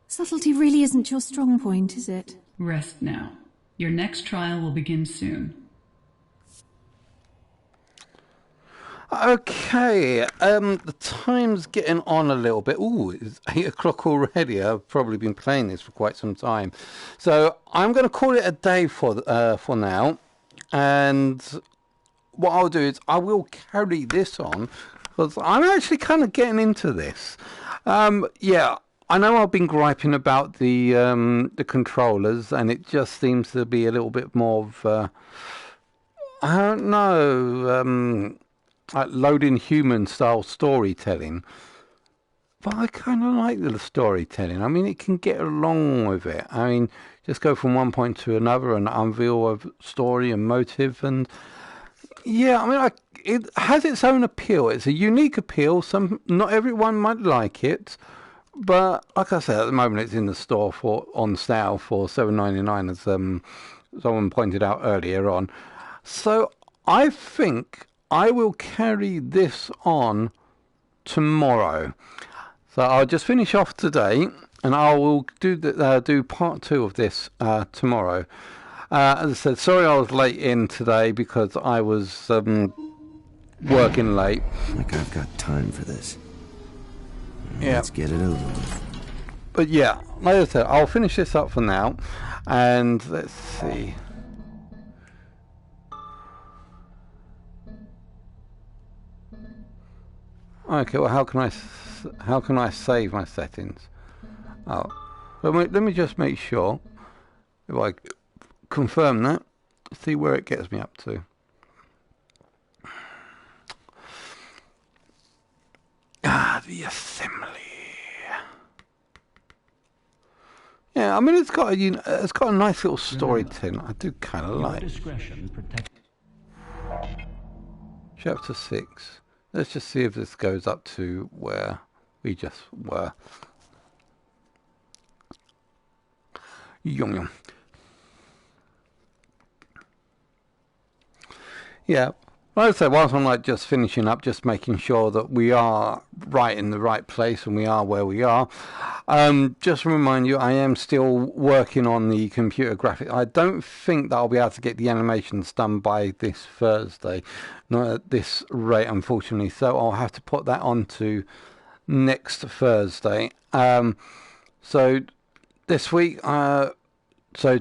[SPEAKER 4] Subtlety really isn't your strong point, is it?
[SPEAKER 8] Rest now. Your next trial will begin soon.
[SPEAKER 2] Okay, the time's getting on a little bit. Ooh, it's 8 o'clock already. I've probably been playing this for quite some time. So I'm going to call it a day for now. And what I'll do is I will carry this on, because because I'm actually kind of getting into this. Yeah, I know I've been griping about the controllers, and it just seems to be a little bit more of I don't know, like loading human style storytelling. But I kind of like the storytelling. I mean, it can get along with it. I mean, just go from one point to another and unveil a story and motive. And yeah, I mean, it has its own appeal. It's a unique appeal. Not everyone might like it, but like I said, at the moment it's in the store on sale for $7.99, as someone pointed out earlier on. So I think I will carry this on tomorrow. So I'll just finish off today, and I will do part 2 of this tomorrow. As I said, sorry I was late in today because I was working late.
[SPEAKER 9] Like I've got time for this.
[SPEAKER 2] Yeah.
[SPEAKER 9] Let's get it over with.
[SPEAKER 2] But yeah, like I said, I'll finish this up for now, and let's see. Okay, well, how can I save my settings? Oh, let me just make sure. If I confirm that, see where it gets me up to. The assembly. Yeah, I mean it's got a nice little storytelling. I do kind of like. Chapter 6. Let's just see if this goes up to where we just were. Yum yum. Yeah. Like I said, whilst I'm like just finishing up, just making sure that we are right in the right place and we are where we are. Just to remind you, I am still working on the computer graphic. I don't think that I'll be able to get the animations done by this Thursday. Not at this rate, unfortunately. So I'll have to put that on to next Thursday. So this week, so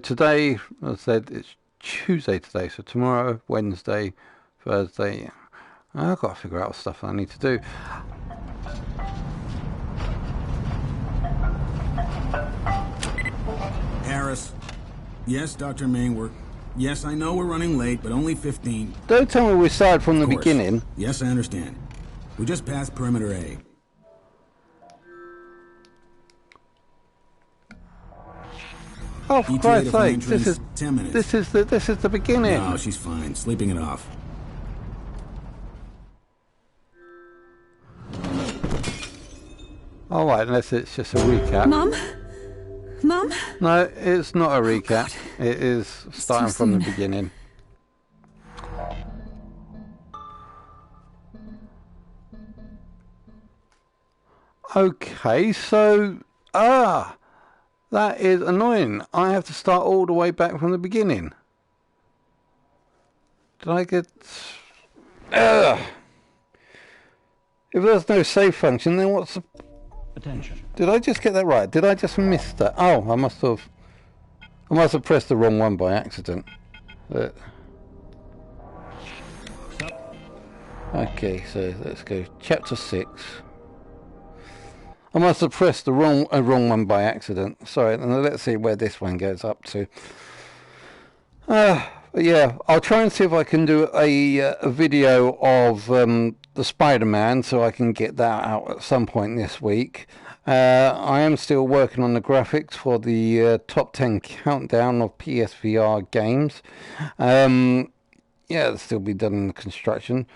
[SPEAKER 2] today, as I said, it's Tuesday today. So tomorrow, Wednesday, Thursday, I've got to figure out stuff I need to do.
[SPEAKER 3] Harris. Yes, Dr. Main, yes, I know we're running late, but only 15.
[SPEAKER 2] Don't tell me we started from the beginning.
[SPEAKER 3] Yes, I understand. We just passed perimeter A.
[SPEAKER 2] Oh, for Christ's sake, this is
[SPEAKER 3] 10 minutes.
[SPEAKER 2] This is the beginning.
[SPEAKER 3] No, she's fine. Sleeping it off.
[SPEAKER 2] All right, unless it's just a recap.
[SPEAKER 4] Mum? Mum?
[SPEAKER 2] No, it's not a recap. It is starting from the beginning. Okay, so that is annoying. I have to start all the way back from the beginning. Did I get... If there's no save function, then what's the...
[SPEAKER 1] Attention.
[SPEAKER 2] Did I just get that right? Did I just miss that? Oh, I must have pressed the wrong one by accident. Okay, so let's go. Chapter 6. I must have pressed the wrong one by accident. Sorry, and let's see where this one goes up to. Yeah, I'll try and see if I can do a video of the Spider-Man, so I can get that out at some point this week. I am still working on the graphics for the top 10 countdown of PSVR games. Yeah, it'll still be done in the construction.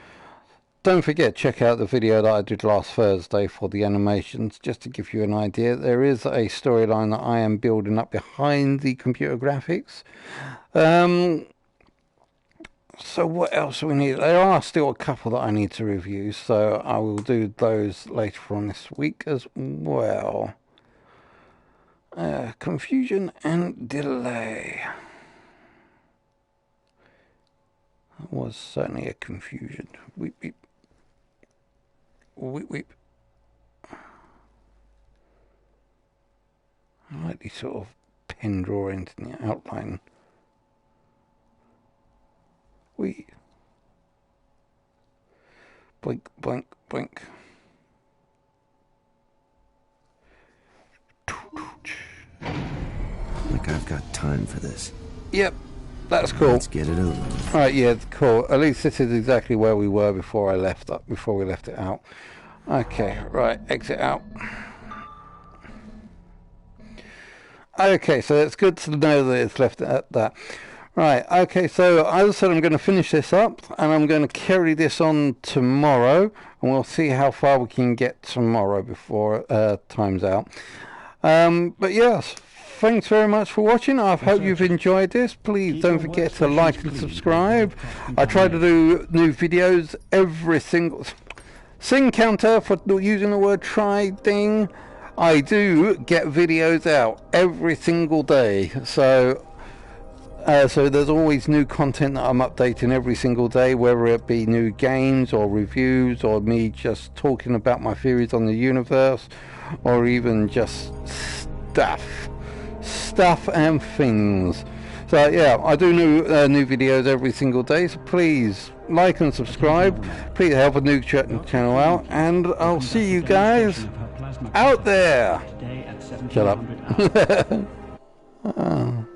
[SPEAKER 2] Don't forget, check out the video that I did last Thursday for the animations, just to give you an idea. There is a storyline that I am building up behind the computer graphics. So what else do we need? There are still a couple that I need to review, so I will do those later on this week as well. Confusion and delay. That was certainly a confusion. Weep, weep. Weep, weep. I like these sort of pen drawings in the outline. Blink, blink, blink.
[SPEAKER 9] Like I've got time for this.
[SPEAKER 2] Yep, that's cool.
[SPEAKER 9] Let's get it over with.
[SPEAKER 2] Right, yeah, cool. At least this is exactly where we were before I left up, before we left it out. Okay, right, exit out. Okay, so it's good to know that it's left at that. Right, okay, so as I said, I'm going to finish this up, and I'm going to carry this on tomorrow, and we'll see how far we can get tomorrow before time's out. But yes, thanks very much for watching. I hope you've enjoyed this. Please don't forget to like and subscribe. I try to do new videos every single... Sing counter for using the word try thing. I do get videos out every single day, so there's always new content that I'm updating every single day, whether it be new games or reviews or me just talking about my theories on the universe, or even just stuff and things. So yeah, I do new videos every single day, so please like and subscribe. Please help a new channel out, and I'll see you guys out there. Shut up.